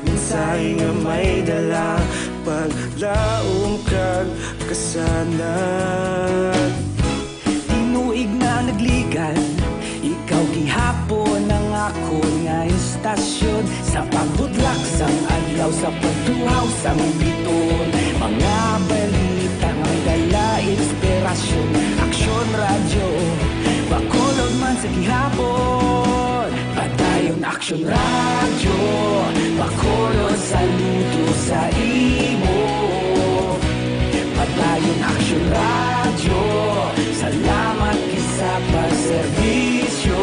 Minsay nga may dala, paglaom kag kasanag. Tinuig na nagligan, ikaw gihapon ang ako nga istasyon. Sa pagbudlak sang adlaw, sa pagtuhaw sang biton. Mga balita nga may dala inspirasyon. Action Radio, Bacolod man sa gihapon. Padayon Action Radio, Bacolod saludo sa imo. Padayon Action Radio, salamat kisa pagserbisyo.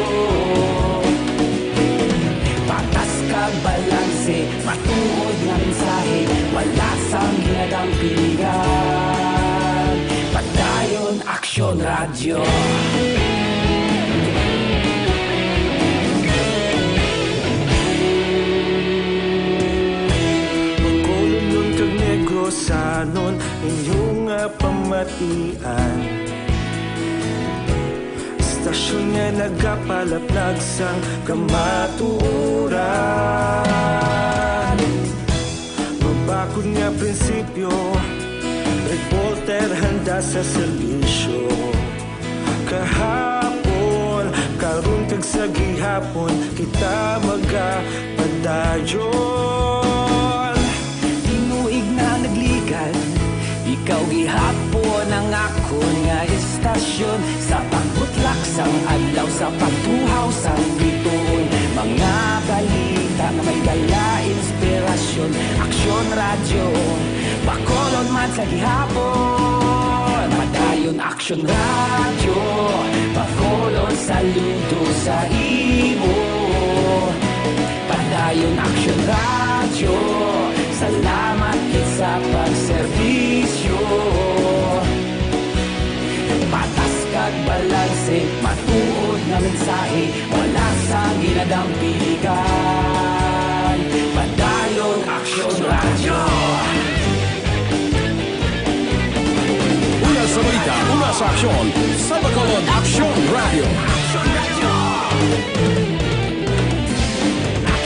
Patas kag balanse, matuod nga mensahe, wala sang ginadampingan. Padayon Action Radio. Bacolod nun kag Negrosanon, inyong pamatian. Stasyon nga nagapalaplag sang kamatuuran. Mabakod nga prinsipyo, reporter handa sa serbisyo. Kahapon, karon kag sa gihapon, kita magapadayon. Tinuig na nagligan, ikaw gihapon ang ako nga istasyon. Sa pagbutlak sang adlaw, sa pagtuhaw sang biton. Mga balita nga may dala inspirasyon. Action Radio, Bacolod man sa gihapon. Padayon Action Radio, Bacolod saludo sa imo. pagbalanse, matuod na mensahe, wala sa ginadang piligan. Padayon Aksyon Radio. Una sa balita, una sa aksyon, sa Bacolod Aksyon Radio.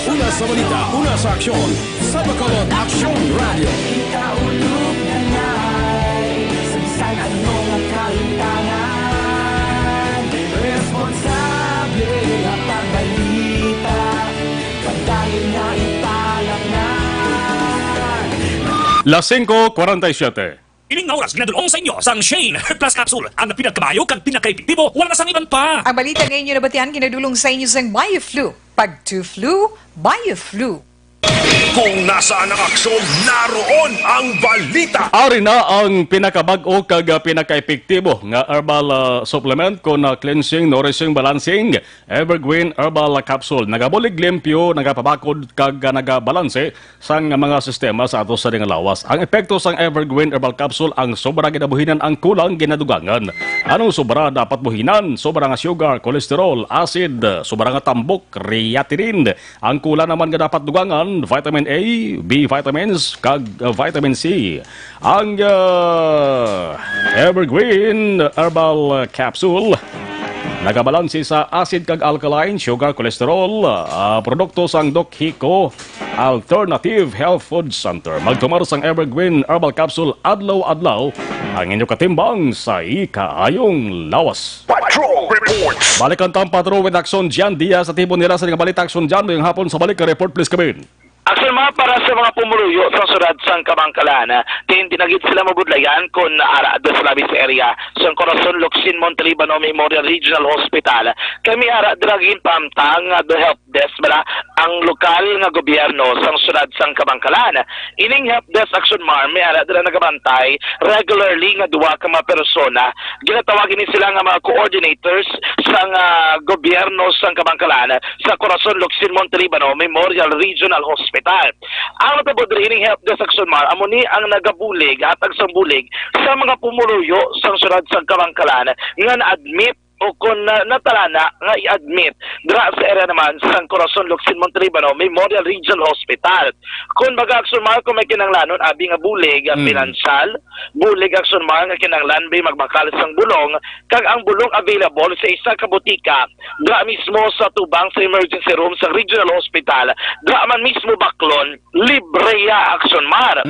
Una sa balita, una sa aksyon, sa Bacolod Aksyon Radio. Ikaulog na na'y Samsan anong ang kaintangan, responsable na pagbalita, padayon na italaknan. Las 5:47. Ining nga oras ginadulong sa inyo sang Shane Plus Capsule. Ang pinagkabayo kag pinakaepektibo, wala na sang iban pa. Ang balita ngayon yung nabatian, ginadulong sa inyo sang BioFlu. Pag to-flu, BioFlu. Kung nasaan ang aksyon, naroon ang balita. Ari na ang pinakabag-o kag pinaka-epektibo nga herbal supplement kon cleansing, nourishing, balancing Evergreen Herbal Capsule. Nagabulig limpyo, nagapabakod kag nagabalanse sang mga sistema sa ato sa ring lawas. Ang epekto sang Evergreen Herbal Capsule ang sobra ginabuhinan ang kulang ginadugangan. Anong sobra dapat buhinan? Sobra nga sugar, cholesterol, acid, sobra nga tambok, creatinine. Ang kulang naman nga dapat dugangan, vitamin A, B vitamins, kag vitamin C. Ang Evergreen Herbal Capsule nagabalansi sa acid kag alkaline, sugar, cholesterol, produkto sang Doc Hico Alternative Health Food Center. Magtumar sang Evergreen Herbal Capsule adlaw-adlaw ang inyo katimbang sa ikaayong lawas. Patrol reports. Balikan tang Patrol with Action Jan Diaz sa tibon nila sa balita Action Jan ngayong hapon sa balik ka report please kabin. Aksyon mga para sa mga pumuluyo sa syudad sang Kabangkalan, tinagit sila mabudlayan kung ara sa labis area sa Corazon Locsin Montalibano Memorial Regional Hospital. Kami ara dragin pamtang the help desk bala ang lokal nga gobyerno sang syudad sang Kabangkalan. Ining help desk action mar may ara dira nagabantay regularly nga duwa ka mga persona. Ginatawagin ni sila nga mga coordinators sang gobyerno sang Kabangkalan sa Corazon Locsin Montalibano Memorial Regional Hospital. Ang natabod rin help desk action mar amo ni ang nagabulig at agsambulig sa mga pumuluyo sang syudad sang Kabangkalan nga na-admit o kung natalana nga i-admit dra sa area naman sang Corazon Locsin Montalibano Memorial Regional Hospital. Kung mag-action mar kung may kinanglanon abi nga bulig pinansyal, bulig action mar nga kinanglan bay magbakal sang bulong kag ang bulong available sa isa ka botika dra mismo sa tubang sa emergency room sa Regional Hospital. Dra man mismo baklon libre ya action mar.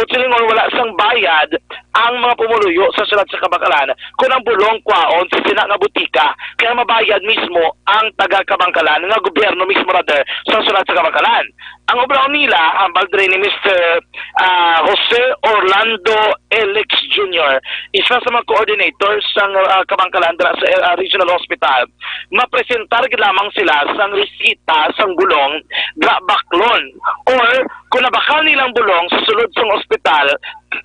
Silingon wala sang bayad ang mga pumuluyo sa syudad sa Kabangkalan kung ang bulong kwaon sa sina nga butika kaya mabayad mismo ang taga Kabangkalan nga gobyerno mismo rather sa syudad sa Kabangkalan. Ang obraw nila hambal ni Mr. Jose Orlando Elix Jr. isa sa mga coordinators sang Kabangkalan sa Regional Hospital. Mapresentar lamang sila sang resita sang bulong dra baklon or kung nabakal nilang bulong sa sulod sang ospital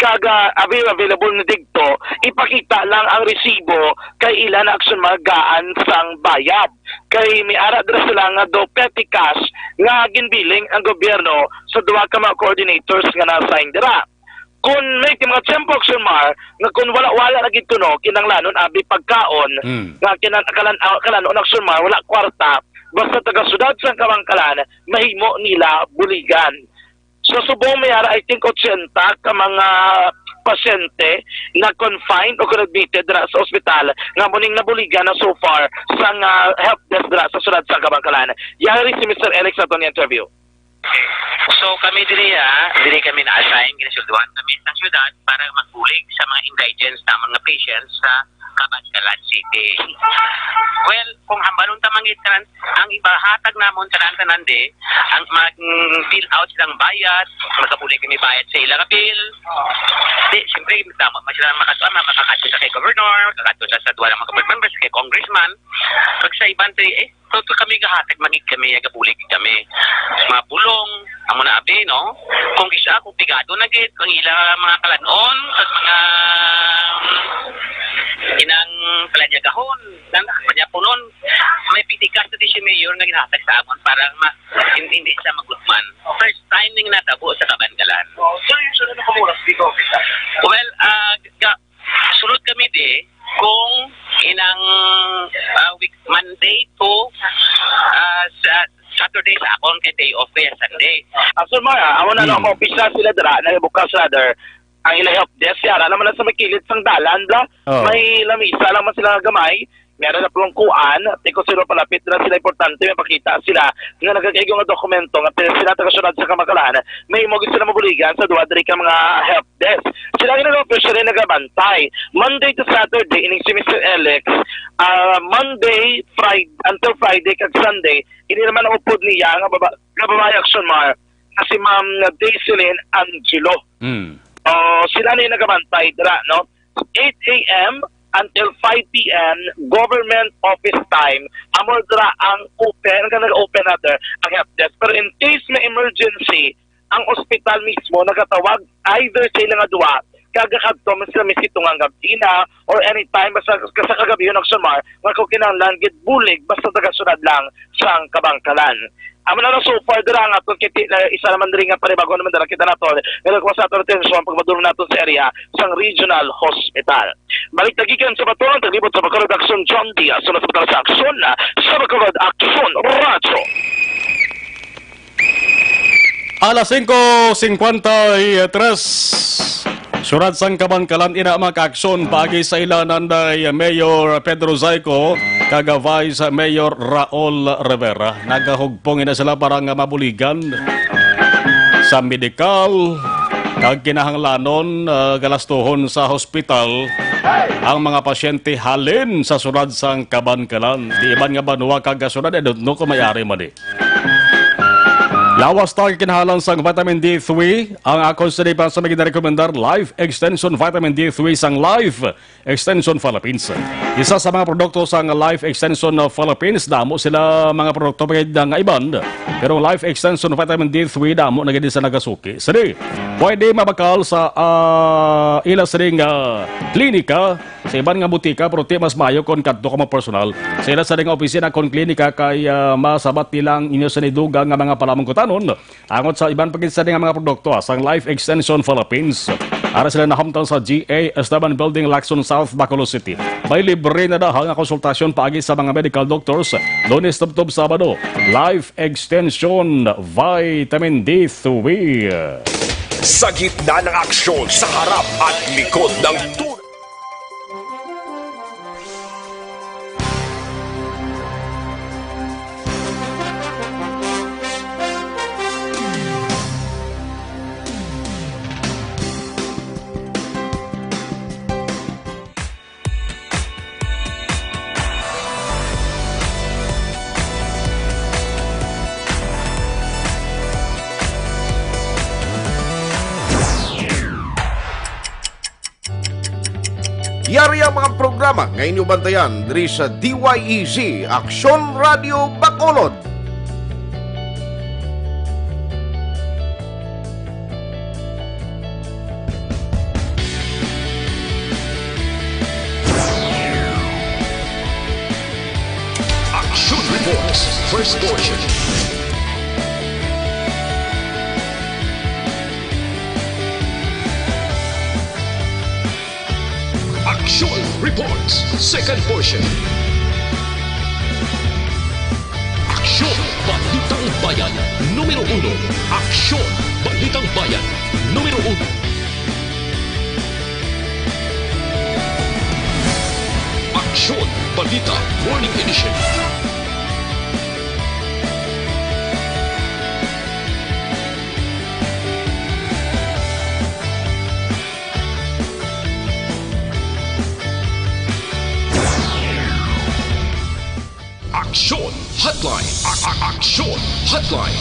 kaga available na digto, ipakita lang ang resibo kay ilan action magaan sang bayad. Kay may ara dira sila nga do petty cash nga ginbiling ang gobyerno sa duwa ka mga coordinators nga na-assign dira. Kung may mga tiyempo action mar nga kung wala na gid kuno kinanglanon abi pagkaon nga kinanglanon action mar wala kwarta basta taga syudad sang Kabangkalan mahimo nila buligan. So subong may ara I think 80 ka mga pasyente na confined o admitted dira sa ospital nga muning nabuligan na so far sa help desk dira sa syudad sa Kabangkalan. Yari si Mr. Alex aton interview. So kami diri kami na-assign ginasulduhan kami sa syudad para magbulig sa mga indigents na mga patients sa Kabangkalan City. Well, kung hambalon ta mangitan ang ibahatag namon sa tanan-tanande ang mag-fill out silang bayad, magabulig kami bayad sa ilang bill. Di, siyempre, tama, sila makakatun sa kay governor, makakatun sa duwa ng mga board members, kay congressman. Pag sa ibang so kami gahatag, magig kami, gabulig kami. Mga bulong, ang muna abi, no? Kung isa, kung pigado na git, kung ilang mga kalanon, at mga inang kalanyagahon, kanya po nun, may pitikas na di si Mayor na ginahatag sa amon para hindi siya magutman. First time ning natabo sa Kabangkalan. So, yung sunod na kumulas dito? Well, sunod kami di, kung inang week Monday to Saturday sa akon kay day off kaya Sunday. Aso mo amo na ako official sila dira nagbukas rather ang ila help desk yara naman na sa makilid sang dalan bla. May lamisa lang man sila gamay. Meron na pulong kuan, tiko sila palapit na sila importante may pakita sila nga nagkakaigo nga dokumento nga sila tagasunod sa kamakalaan. May mogis sila mabuligan sa duwa diri ka mga help desk. Sila ginag-official nagabantay. Monday to Saturday ining si Mr. Alex, Monday, Friday until Friday kag Sunday, ini naman ang upod niya nga babae action mar si Ma'am Daiselin Angelo. Sila ni nagabantay dira no. 8 a.m. until 5 p.m. government office time. Amo dira ang open, nag-open natin ang help desk. Pero in case may emergency, ang ospital mismo nagatawag either sa ilang duwa kagakadto man sila misitong ang gabina or anytime basta sa kagabi yun nagsumar nga kung kinahanglan gid bulig basta tagasunod lang sang kabangkalan. Amo na so far dira nga to kiti isa naman diri nga panibago naman dira kita nato pero ko sa ato atensyon pagmadulong nato sa area sang regional hospital. Balik tagikan sa batuan taglibot sa Bacolod Action John Diaz sa aksyon na sa Bacolod Action Radyo. Alas 5:53. Surat sang kabangkalan ina makaaksyon pagi sa ilanan day Mayor Pedro Zayco kag Vice Mayor Raul Rivera. Nagahugpong ina sila para nga mabuligan sa medikal kag kinahanglanon galastuhon sa hospital ang mga pasyente halin sa sunod sang kabangkalan. Di iban nga banwa kag sunod no kung mayari man Lawas tayo kinahalan sang vitamin D3 ang akong sinipan sa maging rekomendar Life Extension Vitamin D3 sang Life Extension Philippines. Isa sa mga produkto sang Life Extension Philippines, damo sila mga produkto pagkailang nga iban. Pero Life Extension Vitamin D3 damo na gani sa nagasuki. Sari, pwede mabakal sa ilas ring klinika sa iban nga butika pero ti mas mayo kon kadto ka mo personal. Sa ilas ring opisina kon klinika kay masabat nilang inyo sa nidugang nga mga palamangkutan angot sa ibang pagkisa nga mga produkto sang Life Extension Philippines. Ara sila nahamtang sa GA Esteban Building, Lacson South, Bacolod City. May libre na dahang konsultasyon paagi sa mga medical doctors. Lunes tubtob Sabado. Life Extension Vitamin D3. Sa gitna ng aksyon, sa harap at likod ng tunay. Yari ang mga programa ngayon yung bantayan diri sa DYEZ Aksyon Radio Bacolod. Action Reports, first portion. Action Reports, second portion. Aksyon Balitang Bayan, numero 1. Aksyon Balitang Bayan, numero 1. Aksyon Balita Morning Edition. Aksyon Hotline. Aksyon Hotline.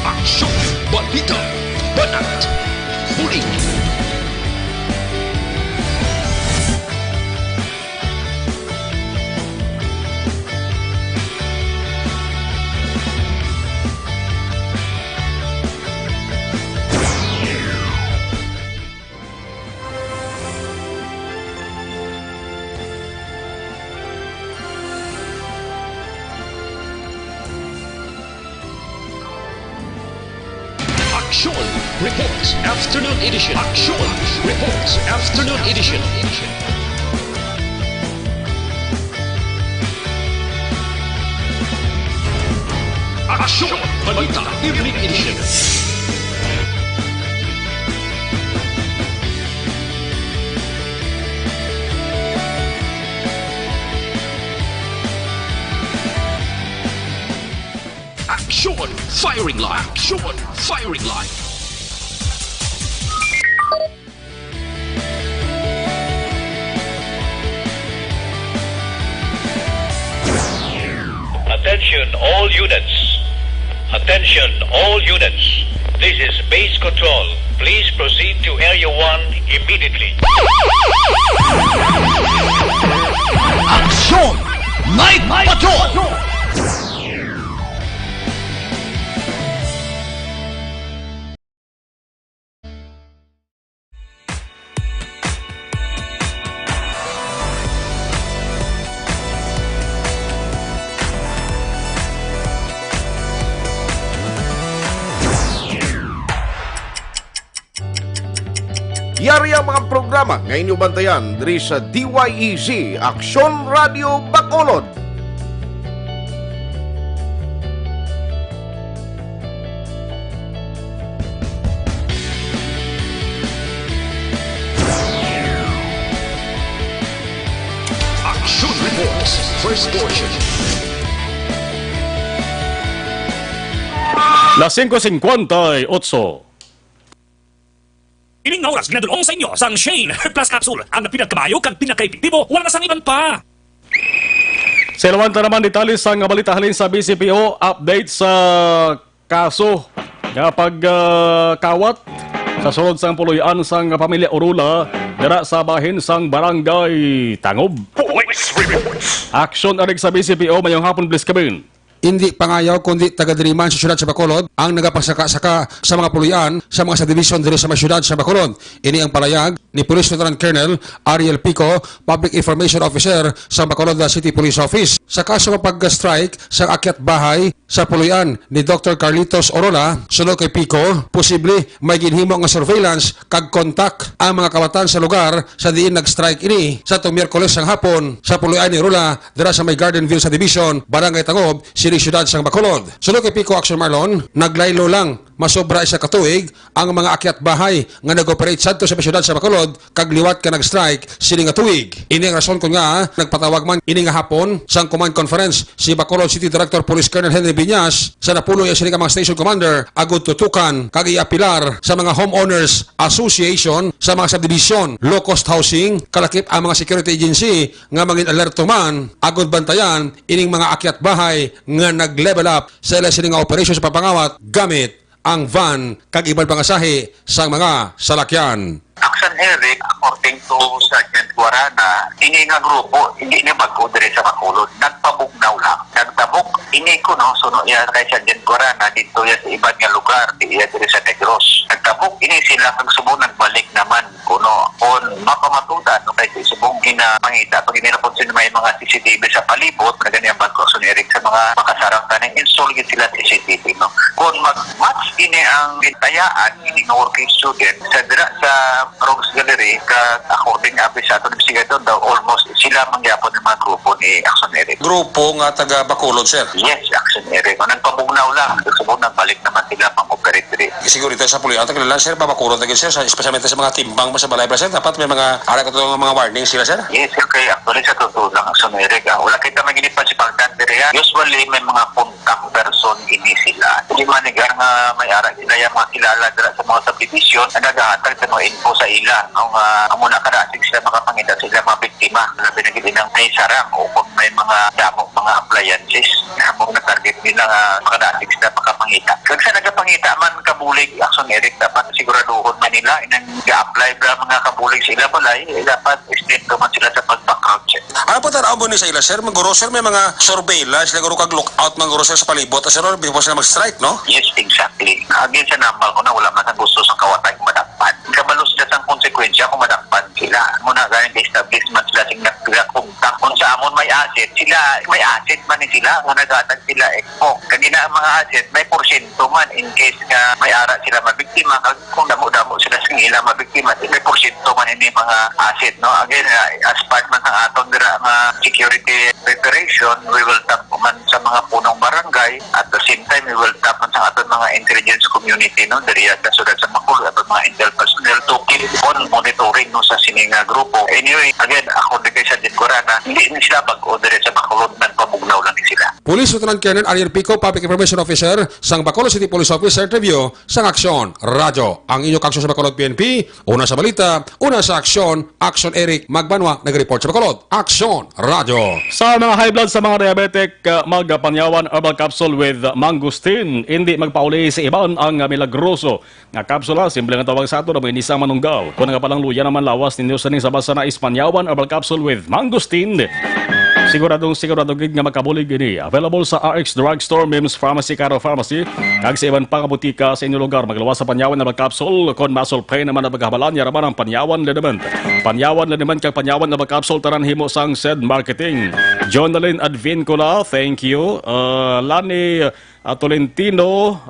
Aksyon Balita Banat Huli. Action Reports Afternoon Edition. Action Reports Afternoon Edition. Action Balita Evening Edition. Action Firing Line. Action Firing Line. Attention all units. Attention all units. This is base control. Please proceed to Area 1 immediately. Action! Night Patrol! Yari ang mga programa ngayon nyo bantayan diri sa DYEZ Aksyon Radio Bacolod. Action Reports First Portion. Las 5:58. Ining nga oras ginadulong sa inyo sang Shane Plus Capsule. Ang pinagkabayo kag pinakaepektibo, wala na sang iban pa. Sa ilawanta naman detalye sa nga balita halin sa BCPO, update sa kaso nga pagkawat sa sulod sang puloy-an sang pamilya Orula dira sa bahin sang barangay Tangob. Police reports. Action arig sa BCPO mayong hapon please kabin. Hindi pangayaw kundi taga-diriman sa syudad sa Bacolod ang nagapasaka-saka sa mga pulian sa mga subdivision diri sa mga syudad sa Bacolod. Ini ang palayag ni Police Lieutenant Colonel Ariel Pico, Public Information Officer sa Bacolod City Police Office. Sa kaso ng pag-strike sa akyat bahay sa pulian ni Dr. Carlitos Orola, sulo kay Pico, posible may ginhimo nga surveillance kag kontak ang mga kawatan sa lugar sa diin nag-strike ini sa tuwing Miyerkules sang hapon sa pulian ni Orola dira sa may Gardenville sa Division, Barangay Tangob, Siri Syudad sang Bacolod. Sulod kay Pico Action Marlon, naglaylo lang masobra isa katuig ang mga akyat bahay nga nag-operate sadto sa syudad sa Bacolod kag liwat ka nag-strike sini nga tuig. Ini ang rason kun nga nagpatawag man ini nga hapon sang command conference si Bacolod City Director Police Colonel Henry Viñas sa napuloy sini nga mga station commander agud tutukan kag iapilar sa mga homeowners association sa mga subdivision, low cost housing, kalakip ang mga security agency nga mangin alerto man agud bantayan ining mga akyat bahay nga nag-level up sa ila sini nga operation sa papangawat gamit ang van kag ibang pangasahe sa mga salakyan. Aksan Eric, according to Sergeant Guarana, ini nga grupo, hindi niya mag-udre sa Bacolod. Nagpabugnaw lang. Nagtabok, ini ko no, suno yan kay Sergeant Guarana, dito yan sa ibang nga lugar, di yan dire sa Negros. Nagtabok, ini sila kag subo nagbalik naman kuno. On mapamatudan, no, kay subong ginapangita, pag ginapon sila may mga CCTV sa palibot, na ganyan Aksan Eric sa mga makasarang taneng, install yun sila CCTV, no. Kung mag-match ini ang tayaan, ini nga working student, sa Rogues Gallery, according sa ato ng investigator daw, almost sila mangyapon ng mga grupo ni Aksan Eric. Grupo nga taga Bacolod, sir? Yes, Aksan Eric. Nagpabugnaw lang. Subong nagbalik naman sila pang-operate rin. Siguro ito sa pulian, tagilan, sir, Bacolod tagay, sir, especially sa mga timbang sa balay, sir, dapat may mga arak ito mga warning sila, sir? Yes, sir, kaya actually sa totoo lang, Aksan Eric. Wala kita maginipan si Pagdandere. Usually, may mga contact person ini sila. Hindi manigar nga may arak sila yung mga kilala sa mga subdivision na nag-ahatag sa mga info sa ila. Ang muna karasig sila makapangita sila mga biktima na binagili ng may sarang o kung may mga damong mga appliances na mong na-target nila makarasig sila makapangita. Kag sa nagapangita man kabulig, Aksan Eric, dapat siguraduhon man nila inang ga-apply ba mga kabulig sa ila balay, dapat extend man sila sa pag-background check. Ano po tanaw mo ni sa ila, sir? Maguro, sir, may mga surveillance, siguro kag lookout, maguro, sir, sa palibot, sir, before sila mag-strike, no? Yes, exactly. Again sa nambal ko na wala man ang gusto sa kawatay madakpan. Kabalo sila sa konsekwensya kung madakpan sila. sila muna galing establishment sila sing nagkontak kung sa amon may asset sila may asset man ni sila nga nagatag sila ekpo kanina ang mga asset may porsyento man in case nga may ara sila mabiktima kung damo-damo sila sing ila mabiktima may porsyento man ini mga asset no again as part man ng aton dira nga security preparation we will tap man sa mga punong barangay at the same time we will tap man sa aton mga intelligence community no diri sa sudad sa Bacolod at mga intel personnel to keep on monitoring no sa sining grupo anyway again ako kay sa Corana hindi sila bag-o diri sa Bacolod nagpamugnaw lang sila. Police Lieutenant Colonel Ariel Pico, Public Information Officer, sang Bacolod City Police Officer, review sang Aksyon Radyo. Ang inyong aksyon sa Bacolod PNP, una sa balita, una sa aksyon, Aksyon Eric Magbanwa, nag-report sa Bacolod. Aksyon Radyo. Sa mga high blood sa mga diabetic, magpanyawan herbal capsule with mangosteen. Hindi magpauli sa iban ang milagroso nga kapsula. Simple nga tawag sa ato na may inisang manunggal. Kung nga palang luya naman lawas ninyo sa ning sa basa na ispanyawan herbal capsule with mangosteen. Siguro gid nga makabulig ini. Available sa RX Drugstore, Mims Pharmacy, Caro Pharmacy, kag sa iban pang butika sa inyong lugar. Maglawas sa panyawan na capsule kon muscle pain naman na maghabalan ya raman ang panyawan liniment. Panyawan liniment kag panyawan na capsule taran himo sang said marketing. Jonalyn Advincula, thank you. Lani Tolentino,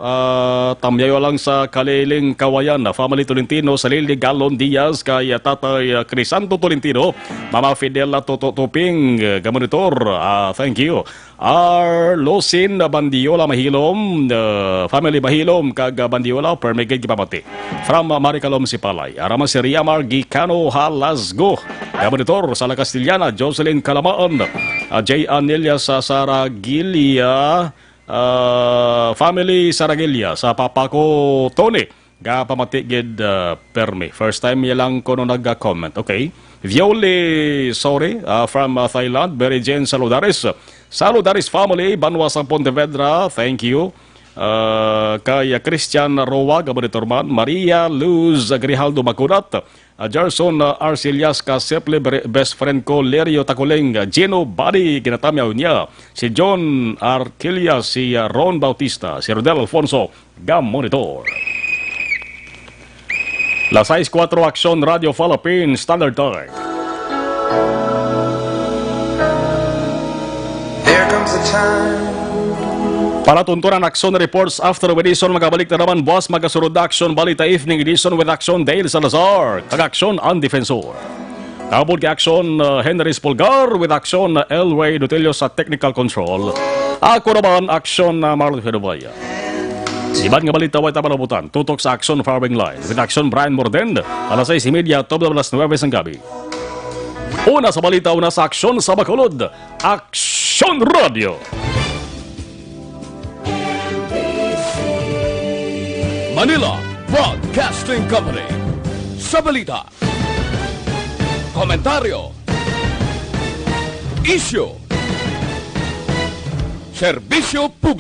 tamyayo lang sa Kaliling Kawayan, Family Tolentino, Salili Galon Diaz, kay Tatay Crisanto Tolentino, Mama Fidela Tuping, Gamonitor, thank you. Losin Bandiola Mahilom, Family Mahilom, kag Bandiola, Permigay Gipamati. From Maricalom Sipalay, Arama si Riamar Gicano Halasgo, Gamonitor, Sala Castillana, Jocelyn Calamaan, J. Anelia sa Saragilia, Family Saragilia sa papa ko Tony ga pamatigid permi first time niya lang ko no nag-comment. Okay, Violi sorry from Thailand, Mary Jane Saludaris family Banwa sa Pontevedra, thank you. Kay Christian Roa Gabonitorman, Maria Luz Grijaldo Macudat, Gerson Arcelias Kaseple, best friend ko Lerio Tacoleng, Gino Badi ginatamyaw niya, si John Arquilia, si Ron Bautista, si Rodel Alfonso Gamonitor. Las 6:04 Aksyon Radio Philippines Standard Time. There comes a time. Palatuntunan Aksyon Reports after edition, magabalik na naman buwas magasurod na Aksyon Balita Evening Edition with Aksyon Dale Salazar, kag-Aksyon ang Defensor. Kabod kay Aksyon Henry Spulgar with Aksyon Elway Dutelio sa Technical Control. Ako naman Aksyon Marlon Fedovaya. Iban nga balita way tabalabutan, tutok sa Aksyon Farming Line with Aksyon Brian Morden, alas 6:30, top 9 ng gabi. Una sa balita, una sa Aksyon sa Bacolod, Aksyon Radio. Manila Broadcasting Company. Sa balita, komentaryo, issue, serbisyo publiko.